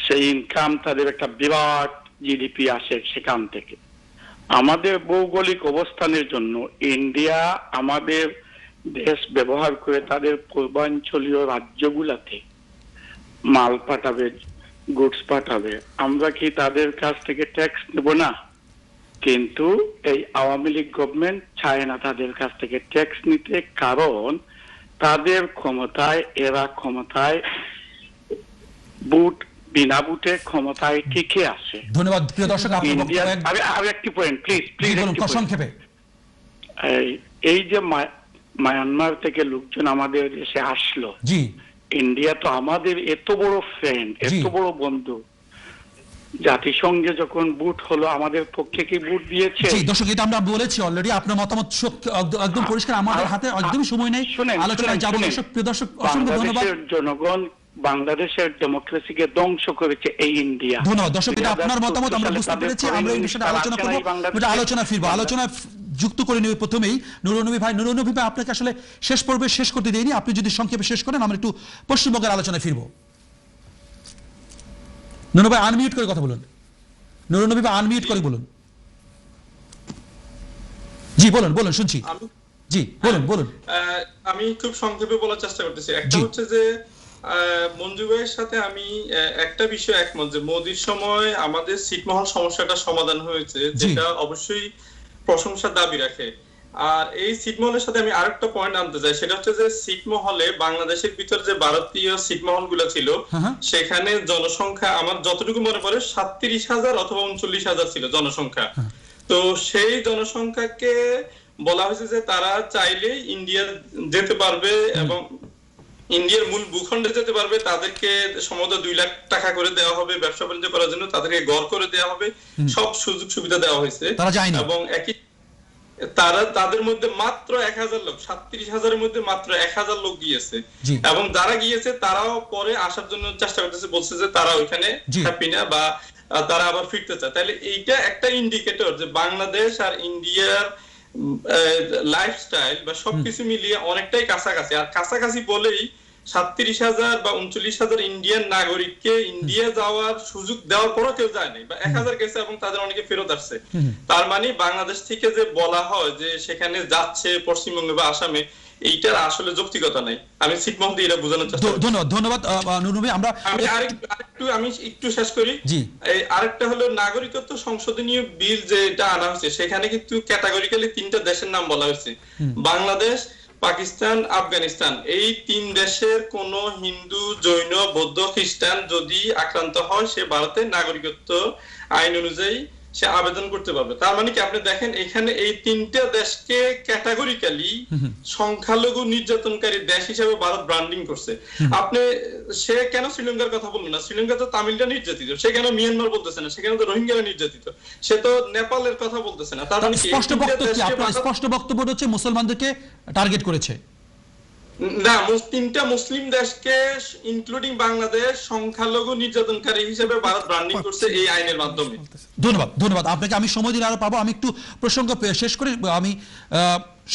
সেই ইনকাম তাদের একটা বিরাট জিডিপি আসে সেখান থেকে। আমাদের ভৌগোলিক অবস্থানের জন্য ইন্ডিয়া আমাদের দেশ ব্যবহার করে তাদের পূর্বাঞ্চলীয় রাজ্যগুলাতে মাল পাঠাবে, গুডস পাঠাবে। আমরা কি তাদের কাছ থেকে ট্যাক্স নেব না? কিন্তু এই আওয়ামী লীগ গভর্নমেন্ট চায় না তাদের কাছ থেকে ট্যাক্স নিতে, কারণ তাদের ক্ষমতায়, এরা ক্ষমতায় বুট বিনা বুটে ক্ষমতায় টিকে আছে। ধন্যবাদ প্রিয় দর্শক। আর একটি পয়েন্ট প্লিজ প্লিজ সংক্ষেপে। এই যে মায়ানমার থেকে লোকজন আমাদের দেশে আসলো, জি ইন্ডিয়া তো আমাদের এত বড় ফ্রেন্ড, এত বড় বন্ধু, জাতিসংঘে যখন বুট হলো আমাদের পক্ষে কি বুট দিয়েছে? জি দর্শক, এটা আমরা বলেছি অলরেডি। আপনার মতামত একদম পরিষ্কার। আমাদের হাতে একদমই সময় নেই আলোচনায় যাব। দর্শক, প্রিয় দর্শক, অসংখ্য ধন্যবাদ। জনগণ বাংলাদেশের ডেমোক্রেসিকে ধ্বংস করেছে এই ইন্ডিয়া। ধন্যবাদ দর্শক, এটা আপনার মতামত আমরা বুঝতে পেরেছি। আমরা এই বিষয়ে আলোচনা করব, আলোচনা ফিরবো, আলোচনা যুক্ত করে নেব। প্রথমেই নুরুন্নবী ভাই, নুরুন্নবী ভাই আপনাকে আসলে শেষ পর্বে শেষ করতে দেইনি, আপনি যদি সংক্ষেপে শেষ করেন আমরা একটু পশ্চিমবঙ্গের আলোচনায় ফিরবো। নুরুন্নবী ভাই আনমিউট করে কথা বলুন। নুরুন্নবী ভাই আনমিউট করে বলুন। জি বলুন, বলুন শুনছি। জি বলুন বলুন। আমি খুব সংক্ষেপে বলার চেষ্টা করতেছি। একটা হচ্ছে যে মঞ্জু ভাইয়ের সাথে আমি একটা বিষয় একমত, যে মোদির সময় আমাদের ছিটমহল সমস্যাটা সমাধান হয়েছে, যেটা অবশ্যই প্রশংসার দাবি রাখে। আর এই ছিটমহলের সাথে আমি আরেকটা পয়েন্ট আনতে চাই, সেটা হচ্ছে যে ছিটমহলে বাংলাদেশের ভিতর যে ভারতীয় ছিটমহল গুলো ছিল, সেখানে জনসংখ্যা আমার যতটুকু মনে পড়ে 37,000 অথবা 39,000 ছিল জনসংখ্যা। তো সেই জনসংখ্যাকে বলা হয়েছে যে তারা চাইলে ইন্ডিয়া যেতে পারবে এবং ইন্ডিয়ার মূল ভূখণ্ডে যেতে পারবে। তাদেরকে সম্ভবত 2 লাখ টাকা করে দেওয়া হবে ব্যবসা বাণিজ্য করার জন্য, তাদেরকে ঘর করে দেওয়া হবে, সব সুযোগ সুবিধা দেওয়া হয়েছে। এবং তাদের মধ্যে মাত্র 1000 লোক, 37,000-এর মধ্যে মাত্র 1000 লোক গিয়েছে, এবং যারা গিয়েছে তারাও পরে আসার জন্য চেষ্টা করতেছে, বলছে যে তারা ওইখানে হ্যাপি না বা তারা আবার ফিরতে চায়। তাহলে এইটা একটা ইন্ডিকেটর যে বাংলাদেশ আর ইন্ডিয়ার লাইফস্টাইল বা সবকিছু মিলিয়ে অনেকটাই কাছাকাছি। আর কাছাকাছি বলেই 37,000 বা 39,000 ইন্ডিয়ান নাগরিককে ইন্ডিয়া যাওয়ার সুযোগ দেওয়ার পরও কেউ যায় নাই, বা 1000 গেছে এবং তাদের অনেকে ফেরত আসছে। তার মানে বাংলাদেশ থেকে যে বলা হয় যে সেখানে যাচ্ছে পশ্চিমবঙ্গে বা আসামে, এইটার আসলে যৌক্তিকতা নাই। আমি শিখমহদি এটা বোঝানোর চেষ্টা করি। ধন্যবাদ নুরুল ভাই। আমি একটু শেষ করি। আরেকটা হলো নাগরিকত্ব সংশোধনীয় বিল যেটা আনা হয়েছে, সেখানে কিন্তু ক্যাটাগরিক্যালি 3টা দেশের নাম বলা হয়েছে, বাংলাদেশ, পাকিস্তান, আফগানিস্তান। এই 3 দেশের কোন হিন্দু, জৈন, বৌদ্ধ, খ্রিস্টান যদি আক্রান্ত হয়, সে ভারতের নাগরিকত্ব আইন অনুযায়ী সে আবেদন করতে পারবে। তার মানে কি আপনি দেখেন এখানে এই 3টা দেশকে ক্যাটাগরিক্যালি সংখ্যালঘু নির্যাতনকারী দেশ হিসেবে ভারত ব্র্যান্ডিং করছে। আপনি সে কেন শ্রীলঙ্কার কথা বললো না? শ্রীলঙ্কা তো তামিলরা নির্যাতিত, সে কেন মিয়ানমার বলতেছে না? সেখানে তো রোহিঙ্গারা নির্যাতিত, সে তো নেপালের কথা বলতেছে না। তার মানে স্পষ্ট বক্তব্য হচ্ছে মুসলমানদেরকে টার্গেট করেছে না, 3টা মুসলিম দেশকে ইনক্লুডিং বাংলাদেশ সংখ্যালঘু নির্যাতনকারী হিসেবে ভারত ব্র্যান্ডিং করছে এই আইনের মাধ্যমে। ধন্যবাদ আপনাকে। আমি সময় দিলে আরো পাবো। আমি একটু প্রসঙ্গ শেষ করে আমি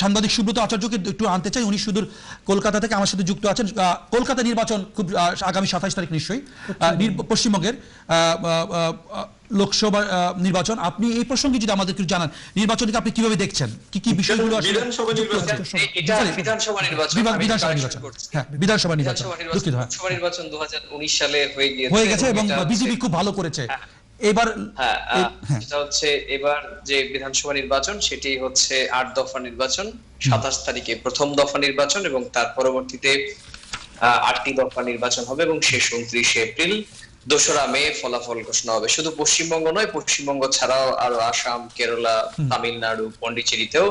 সাংবাদিক সুব্রত আচার্যকে একটু আনতে চাই। উনি সুদূর কলকাতা থেকে আমার সাথে যুক্ত আছেন। কলকাতা নির্বাচন খুব আগামী 27 তারিখ নিশ্চয়ই, পশ্চিমবঙ্গের লোকসভা নির্বাচন। আপনি এই প্রসঙ্গে যদি আমাদের কিছু জানান, নির্বাচনকে আপনি কিভাবে দেখছেন, কি কি বিষয়গুলো? বিধানসভা নির্বাচন 2019 সালে হয়ে গেছে এবং বিজেপি খুব ভালো করেছে। এবার এবার যে বিধানসভা নির্বাচন সেটি হচ্ছে 8 দফা নির্বাচন। 27 তারিখে প্রথম দফা নির্বাচন এবং তার পরবর্তীতে 8টি দফা নির্বাচন হবে এবং শেষ 29 এপ্রিল। 2রা মে ফলাফল ঘোষণা হবে। শুধু পশ্চিমবঙ্গ নয়, পশ্চিমবঙ্গ ছাড়াও আরো আসাম, কেরালা, তামিলনাড়ু, পন্ডিচেরিতেও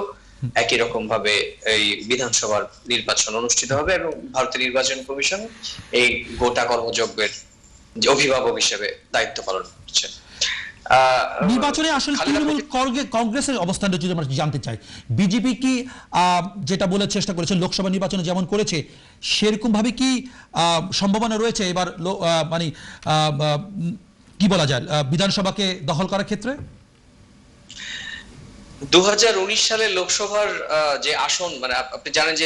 একই রকম ভাবে এই বিধানসভার নির্বাচন অনুষ্ঠিত হবে এবং ভারতের নির্বাচন কমিশন এই গোটা কর্মযজ্ঞের অভিভাবক হিসেবে দায়িত্ব পালন করছে। নির্বাচনে আসলে তৃণমূল কংগ্রেসের অবস্থানটা যদি আমরা জানতে চাই, বিজেপি কি যেটা বলার চেষ্টা করেছে লোকসভা নির্বাচনে যেমন করেছে সেরকম ভাবে কি সম্ভাবনা রয়েছে এবার মানে কি বলা যায় বিধানসভাকে দখল করার ক্ষেত্রে? 2019 সালে লোকসভার যে আসন, মানে আপনি জানেন যে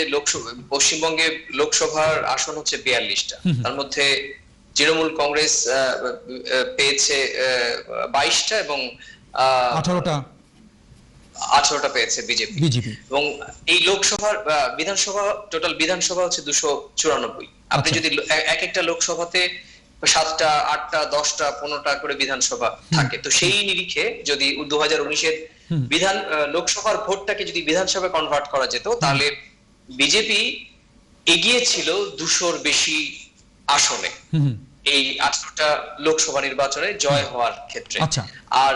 পশ্চিমবঙ্গে লোকসভার আসন হচ্ছে 42টা, তার মধ্যে তৃণমূল কংগ্রেস পেয়েছে 22টা এবং 18টা পেয়েছে বিজেপি। এবং এই লোকসভার বিধানসভা টোটাল বিধানসভা হচ্ছে 294। আপনি যদি এক একটা লোকসভাতে 7টা, 8টা, 10টা, 15টা করে বিধানসভা থাকে, তো সেই নিরিখে যদি 2019-এর লোকসভার ভোটটাকে যদি বিধানসভায় কনভার্ট করা যেত, তাহলে বিজেপি এগিয়ে ছিল 200-র বেশি আসনে এই 18টা লোকসভা নির্বাচনে জয় হওয়ার ক্ষেত্রে। আর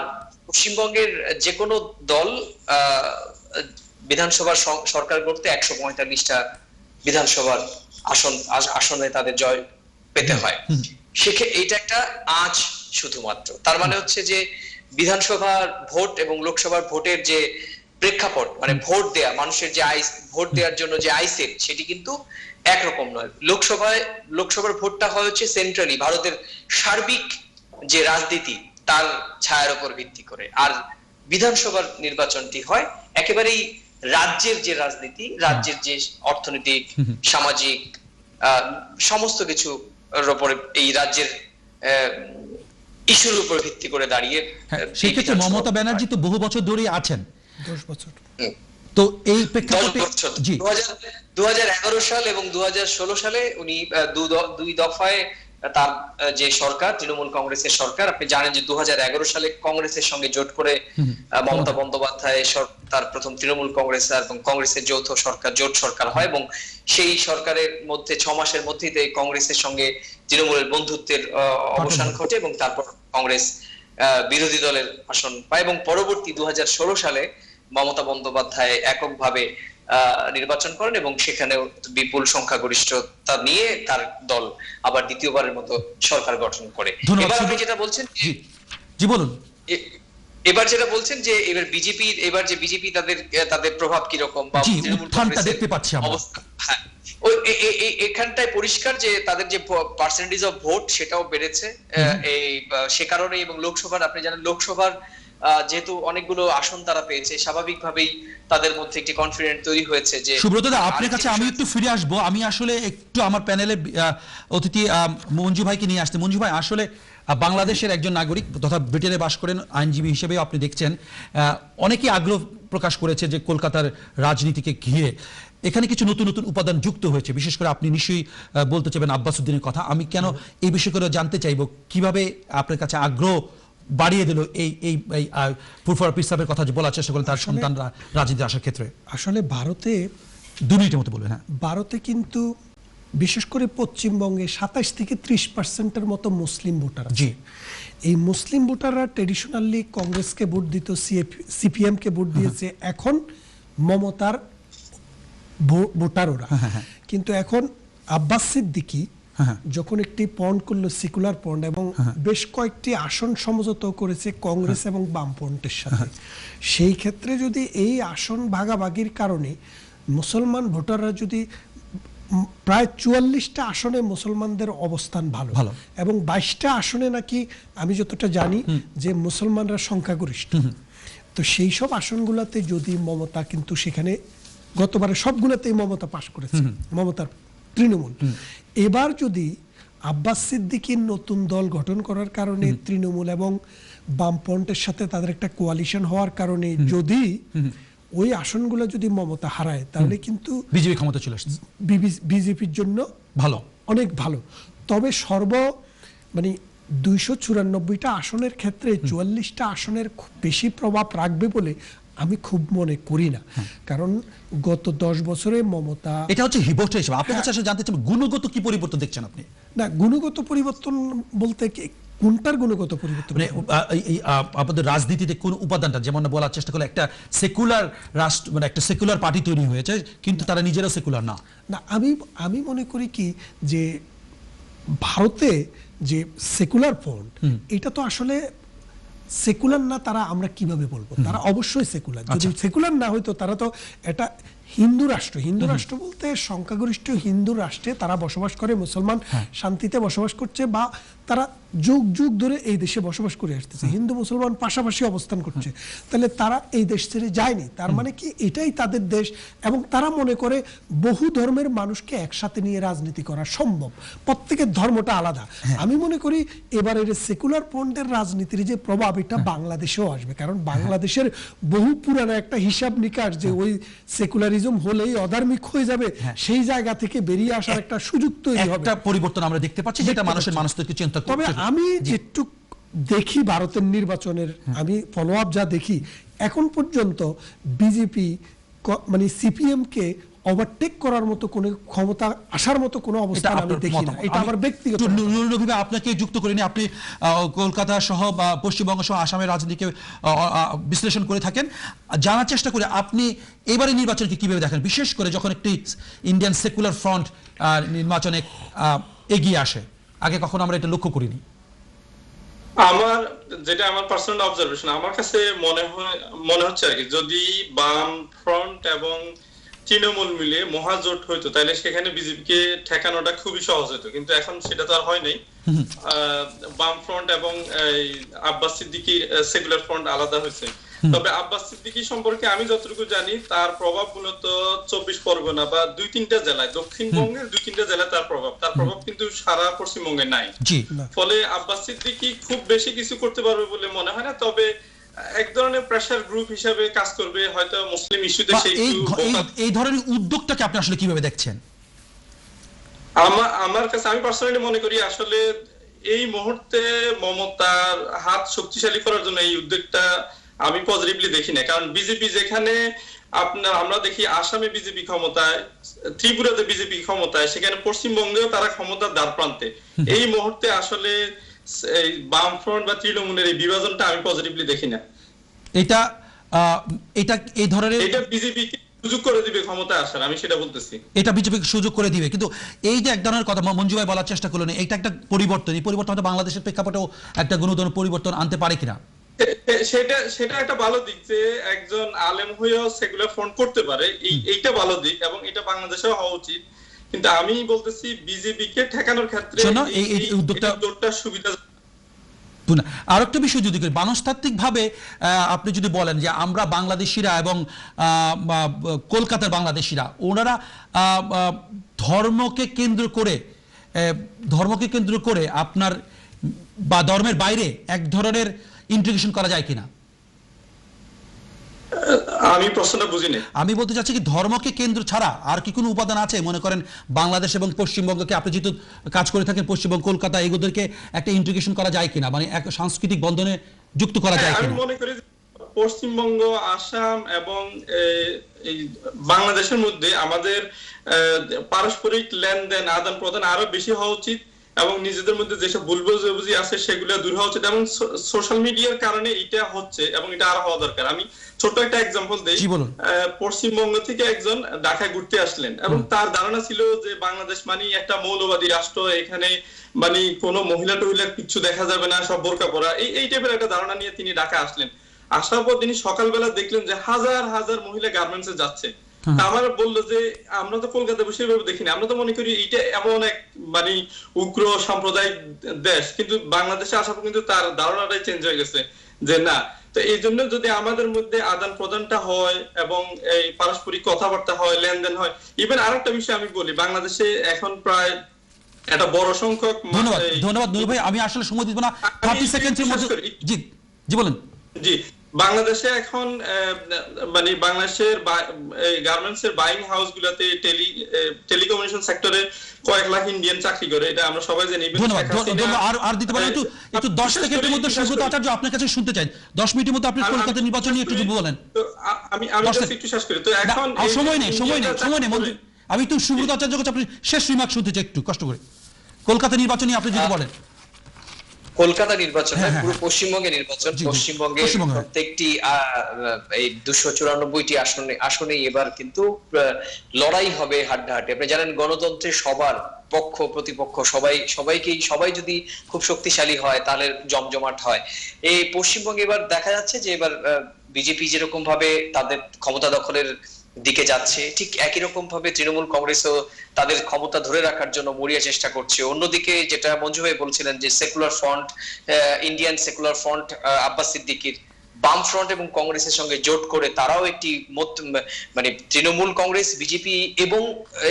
পশ্চিমবঙ্গের যে কোনো দল বিধানসভার সরকার করতে 145টা বিধানসভার আসনে তাদের জয় পেতে হয়। এইটা একটা আঁচ শুধুমাত্র। তার মানে হচ্ছে যে বিধানসভার ভোট এবং লোকসভার ভোটের যে প্রেক্ষাপট, মানে ভোট দেয়া মানুষের যে ভোট দেওয়ার জন্য যে আইসেট, সেটি কিন্তু একরকম নয়। লোকসভার ভোটটা হয় হচ্ছে সেন্ট্রালি ভারতের সার্বিক যে রাজনীতি তার ছায়ার উপর ভিত্তি করে, আর বিধানসভার নির্বাচনটি হয় একেবারেই রাজ্যের যে রাজনীতি, রাজ্যের যে অর্থনৈতিক, সামাজিক সমস্ত কিছু উপরে, এই রাজ্যের ইস্যুর উপর ভিত্তি করে দাঁড়িয়ে। সেক্ষেত্রে মমতা ব্যানার্জি তো বহু বছর ধরেই আছেন, 10 বছর। তো এই প্রেক্ষাপটে 2011 সাল এবং 2016 সালে উনি দুই দফায় তার যে সরকার, তৃণমূল কংগ্রেসের সরকার, আপনি জানেন যে 2011 সালে কংগ্রেসের সঙ্গে জোট করে মমতা বন্দ্যোপাধ্যায় তার প্রথম তৃণমূল কংগ্রেস এবং কংগ্রেসের যৌথ সরকার, জোট সরকার হয় এবং সেই সরকারের মধ্যে 6 মাসের মধ্যেই কংগ্রেসের সঙ্গে তৃণমূলের বন্ধুত্বের অবসান ঘটে এবং তারপর কংগ্রেস বিরোধী দলের আসন পায় এবং পরবর্তী 2016 সালে মমতা বন্দ্যোপাধ্যায় এককভাবে নির্বাচন করেন এবং সেখানেও বিপুল সংখ্যাগরিষ্ঠতা নিয়ে তার দল আবার দ্বিতীয়বারের মতো সরকার গঠন করে। এবার আপনি যেটা বলছেন, জি বলুন। এবার যেটা বলছেন যে এবার যে বিজেপি তাদের প্রভাব কিরকম বা উত্থানটা দেখতে পাচ্ছি আমরা। অবস্থা, হ্যাঁ, এখানটায় পরিষ্কার যে তাদের যে পার্সেন্টেজ অফ ভোট সেটাও বেড়েছে সে কারণে। এবং লোকসভার, আপনি জানেন লোকসভার যেহেতু অনেকগুলো আসন তারা পেয়েছে, স্বাভাবিকভাবেই তাদের মধ্যে একটি কনফিডেন্স তৈরি হয়েছে। যে সুব্রত দা, আপনার কাছে আমি একটু ফিরে আসবো। আমি আসলে একটু আমার প্যানেলে অতিথি মঞ্জু ভাইকে নিয়ে আসতে। মঞ্জু ভাই, আসলে বাংলাদেশের একজন নাগরিক তথা ব্রিটেনে বাস করেন, আইনজীবী হিসেবেও আপনি দেখছেন, অনেকেই আগ্রহ প্রকাশ করেছে যে কলকাতার রাজনীতিকে ঘিরে এখানে কিছু নতুন নতুন উপাদান যুক্ত হয়েছে। বিশেষ করে আপনি নিশ্চয়ই বলতে চাইবেন আব্বাস উদ্দিনের কথা। আমি কেন এই বিষয় করে জানতে চাইবো, কিভাবে আপনার কাছে আগ্রহ বাড়িয়ে দিল এই ফুরফুরা পীর সাহেবের কথা যে বলার চেষ্টা করলেন তার সন্তানরা রাজনীতি আসার ক্ষেত্রে? আসলে ভারতে 2 মিনিটের মতো বলবেন। হ্যাঁ, ভারতে কিন্তু বিশেষ করে পশ্চিমবঙ্গে 27 থেকে 30% মতো মুসলিম ভোটার আছে। এই মুসলিম ভোটাররা ট্রেডিশনালি কংগ্রেসকে ভোট দিত, সিপিএম কে ভোট দিয়েছে, এখন মমতার ভোটার ওরা। কিন্তু এখন আব্বাস সিদ্দিকী যখন একটি পয়েন্ট করলো, সেকুলার পয়েন্ট, এবং বেশ কয়েকটি আসন সমঝোতা করেছে কংগ্রেস এবং বামপন্থের সাথে, সেই ক্ষেত্রে যদি এই আসন ভাগাভাগির কারণে মুসলমান ভোটাররা যদি প্রায় 44টা আসনে মুসলমানদের অবস্থান ভালো, এবং 22টা আসনে নাকি আমি যতটা জানি যে মুসলমানরা সংখ্যাগরিষ্ঠ, তো সেই সব আসনগুলোতে যদি মমতা, কিন্তু সেখানে গতবারে সবগুলোতেই মমতা পাশ করেছে, মমতার তৃণমূল। এবার যদি আব্বাস সিদ্দিকীর নতুন দল গঠন করার কারণে তৃণমূল এবং বামপন্থের সাথে তাদের একটা কোয়ালিশন হওয়ার কারণে যদি ওই আসনগুলো যদি মমতা হারায়, তাহলে কিন্তু বিজেপি ক্ষমতা চলে আসছে, বিজেপির জন্য ভালো, অনেক ভালো। তবে 294টা আসনের ক্ষেত্রে 44টা আসনের খুব বেশি প্রভাব রাখবে বলে আমি খুব মনে করি না। কারণ গত 10 বছরে মমতা, এটা হচ্ছে হিভোট হিসেবে আপনার কাছে আসলে জানতে চাই গুণগত কি পরিবর্তন দেখছেন আপনি? না, গুণগত পরিবর্তন বলতে কোনটার গুণগত পরিবর্তন? আমাদের রাজনীতিতে কোন উপাদানটা, যেমন বলার চেষ্টা করলে একটা সেকুলার রাষ্ট্র, মানে একটা সেকুলার পার্টি তৈরি হয়েছে কিন্তু তারা নিজেরা সেকুলার না। না, আমি মনে করি কি যে ভারতে যে সেকুলার ফ্রন্ট, এটা তো আসলে সেকুলার না। তারা আমরা কিভাবে বলবো? তারা অবশ্যই সেকুলার। যদি সেকুলার না হইতো, তারা তো এটা হিন্দু রাষ্ট্র। হিন্দু রাষ্ট্র বলতে সংখ্যাগরিষ্ঠ হিন্দু রাষ্ট্রে তারা বসবাস করে, মুসলমান শান্তিতে বসবাস করছে, বা তারা যুগ যুগ ধরে এই দেশে বসবাস করে আসতেছে, হিন্দু মুসলমান পাশাপাশি অবস্থান করছে। তাহলে তারা এই দেশ ছেড়ে যায়নি, তার মানে কি এটাই তাদের দেশ, এবং তারা মনে করে বহু ধর্মের মানুষকে একসাথে নিয়ে রাজনীতি করা সম্ভব, প্রত্যেকের ধর্মটা আলাদা। আমি মনে করি এবারের সেকুলার পন্থের রাজনীতির যে প্রভাব, এটা বাংলাদেশেও আসবে। কারণ বাংলাদেশের বহু পুরানো একটা হিসাব নিকাশ যে ওই সেকুলারিজম হলেই অধার্মিক হয়ে যাবে, সেই জায়গা থেকে বেরিয়ে আসার একটা সুযোগ তৈরি হবে, একটা পরিবর্তন আমরা দেখতে পাচ্ছি, যেটা মানুষের মানুষদেরকে চিন্তা করতে। তবে আমি যেটুকু দেখি ভারতের নির্বাচনের, আমি ফলো আপ যা দেখি, এখন পর্যন্ত বিজেপি মানে সিপিএম কে ওভারটেক করার মতো কোনো ক্ষমতা আসার মতো কোনো অবস্থা আমি দেখি না। এটা আমার ব্যক্তিগত। আপনাকে যুক্ত করিনি, আপনি কলকাতা সহ বা পশ্চিমবঙ্গ সহ আসামের রাজনীতিকে বিশ্লেষণ করে থাকেন, জানার চেষ্টা করে আপনি এবারে নির্বাচনকে কিভাবে দেখেন, বিশেষ করে যখন একটি ইন্ডিয়ান সেকুলার ফ্রন্ট নির্বাচনে এগিয়ে আসে? আগে কখনো আমরা এটা লক্ষ্য করিনি। আমার পার্সোনাল অবজারভেশন, আমার কাছে মনে হচ্ছে আর কি, যদি বাম ফ্রন্ট এবং তৃণমূল মিলে মহাজোট হইতো, তাহলে সেখানে বিজেপিকে ঠেকানোটা খুবই সহজ হতো, কিন্তু এখন সেটা তো আর হয় নাই। বাম ফ্রন্ট এবং আব্বাস সিদ্দিকী সেকুলার ফ্রন্ট আলাদা হয়েছে। তবে আব্বাস সিদ্দিকী সম্পর্কে আমি যতটুকু জানি, তার প্রভাব মূলত 24 পরগনা বা 2-3টা জেলায়, দক্ষিণবঙ্গের 2-3টা জেলায় তার প্রভাব কিন্তু সারা পশ্চিমবঙ্গে নাই। ফলে আব্বাস সিদ্দিকী খুব বেশি কিছু করতে পারবে বলে মনে হয় না। তবে এক ধরনের প্রেসার গ্রুপ হিসেবে কাজ করবে হয়তো মুসলিম ইস্যুতে। এই ধরনের উদ্যোগটাকে আপনি আসলে কিভাবে দেখছেন? আমার কাছে, আমি পার্সোনালি মনে করি আসলে এই মুহূর্তে মমতার হাত শক্তিশালী করার জন্য এই উদ্যোগটা আমি পজিটিভলি দেখি না। কারণ বিজেপি যেখানে আমরা দেখি আসামে বিজেপি ক্ষমতায়, ত্রিপুরাতে বিজেপি ক্ষমতায়, সেখানে পশ্চিমবঙ্গেও তারা ক্ষমতার দ্বার প্রান্তে। এই মুহূর্তে আসলে এই বামফ্রন্ট বা তৃণমূলের এই বিভাজনটা আমি পজিটিভলি দেখি না। এটা এই ধরনের, এটা বিজেপিকে সুযোগ করে দিবে ক্ষমতায় আসার, আমি সেটা বলতেছি। এটা বিজেপিকে সুযোগ করে দিবে, কিন্তু এই যে এক ধরনের কথা মঞ্জু ভাই বলার চেষ্টা করলেন, এটা একটা পরিবর্তন। এই পরিবর্তন হয়তো বাংলাদেশের প্রেক্ষাপটেও একটা গুণগত পরিবর্তন আনতে পারে কিনা? সেটা একটা ভালো দিক যে একজন আলেম হয়েও সেকুলার ফ্রন্ট করতে পারে, এইটা ভালো দিক এবং এটা বাংলাদেশেও হওয়া উচিত। কিন্তু আমি বলতেছি বিজেপি কে ঠেকানোর ক্ষেত্রে এই উদ্যোগটা সুবিধা। আর একটা বিষয় যদি মনস্তাত্ত্বিক ভাবে আপনি যদি বলেন যে আমরা বাংলাদেশিরা এবং কলকাতার বাংলাদেশিরা ওনারা ধর্মকে কেন্দ্র করে আপনার বা ধর্মের বাইরে এক ধরনের ইন্টিগ্রেশন করা যায় কিনা? আমি প্রশ্নটা বুঝিনি। আমি বলতে চাচ্ছি কি ধর্মকে কেন্দ্র ছাড়া আর কি কোনো উপাদান আছে? মনে করেন বাংলাদেশ এবং পশ্চিমবঙ্গকে, আপনি যেহেতু কাজ করে থাকেন পশ্চিমবঙ্গ, কলকাতা, এগুলোকে একটা ইন্টিগ্রেশন করা যায় কিনা, মানে এক সাংস্কৃতিক বন্ধনে যুক্ত করা যায় কিনা? আমি মনে করি পশ্চিমবঙ্গ, আসাম এবং এই বাংলাদেশের মধ্যে আমাদের পারস্পরিক লেনদেন, আদান প্রদান আরো বেশি হওয়া উচিত এবং নিজেদের মধ্যে যেসব ভুল বুঝাবুঝি আছে সেগুলো দূর হওয়া উচিত এবং সোশ্যাল মিডিয়ার কারণে এটা হচ্ছে এবং এটা আরো হওয়া দরকার। আমি ছোট একটা এক্সাম্পল দেই। পশ্চিমবঙ্গ থেকে একজন ঢাকায় ঘুরতে আসলেন এবং তার ধারণা ছিল যে বাংলাদেশ মানে একটা মৌলবাদী রাষ্ট্র, এখানে মানে কোনো মহিলা টহিলা কিছু দেখা যাবে না, সব বোরকা পরা, এই টাইপের একটা ধারণা নিয়ে তিনি ঢাকা আসলেন। আসার পর তিনি সকালবেলা দেখলেন যে হাজার হাজার মহিলা গার্মেন্টসে যাচ্ছে। আমার বললো যে আমরা তো কলকাতা বসে এভাবে দেখিনি, আমরা তো মনে করি এটা এমন এক মানে উগ্র সাম্প্রদায়িক দেশ, কিন্তু বাংলাদেশে আসার পর কিন্তু তার ধারণাটাই চেঞ্জ হয়ে গেছে যে না। তো এই জন্য যদি আমাদের মধ্যে আদান প্রদানটা হয় এবং এই পারস্পরিক কথাবার্তা হয়, লেনদেন হয়। ইভেন আরেকটা বিষয় আমি বলি, বাংলাদেশে এখন প্রায় একটা বড় সংখ্যক। ধন্যবাদ নূর ভাই, আমি আসলে সময় দিব না, 30 সেকেন্ডের মধ্যে। জি বলেন। জি, বাংলাদেশে এখন মানে বাংলাদেশের গার্মেন্টস এর বাইং হাউস গুলাতে টেলিকমিউনিকেশন সেক্টরে কয়েক লাখ ইন্ডিয়ান চাকরি করে, এটা আমরা সবাই জানি। আর দিতে পারেন একটু 10 সেকেন্ডের মধ্যে সুব্রত আচার্য আপনার কাছে শুনতে চাই, 10 মিনিটের মধ্যে আপনি কলকাতা নির্বাচন নিয়ে একটু বলেন। আমি একটু শেষ করি। তো এখন সময় নেই আমি একটু সুব্রত আচার্যের কাছে আপনি শেষ রিমার্ক শুনতে চাই, একটু কষ্ট করে কলকাতা নির্বাচন নিয়ে আপনি যদি বলেন। কলকাতা নির্বাচন পুরো পশ্চিমবঙ্গে নির্বাচন, পশ্চিমবঙ্গে প্রত্যেকটি এই 294টি আসনে এবার কিন্তু লড়াই হবে হাড্ডাহাড্ডি। আপনি জানেন গণতন্ত্রের সবার পক্ষ প্রতিপক্ষ সবাই যদি খুব শক্তিশালী হয় তাহলে জমজমাট হয়। এই পশ্চিমবঙ্গে এবার দেখা যাচ্ছে যে এবার বিজেপি যেরকম ভাবে তাদের ক্ষমতা দখলের দিকে যাচ্ছে, ঠিক একই রকম ভাবে তৃণমূল কংগ্রেসও তাদের ক্ষমতা ধরে রাখার জন্য মরিয়া চেষ্টা করছে। অন্যদিকে যেটা মঞ্জু ভাই বলছিলেন যে secular front, Indian secular front, Abbas সিদ্দিকীর বাম ফ্রন্ট এবং কংগ্রেসের সঙ্গে জোট করে তারাও একটি মানে তৃণমূল কংগ্রেস, বিজেপি এবং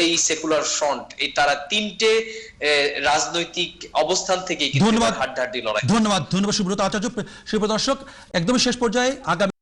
এই সেকুলার ফ্রন্ট, এই তারা তিনটে রাজনৈতিক অবস্থান থেকে হাড্ডাহাড্ডি লড়াই। ধন্যবাদ সুব্রত আচার্য। সুপ্রিয় দর্শক, একদম শেষ পর্যায়ে আগামী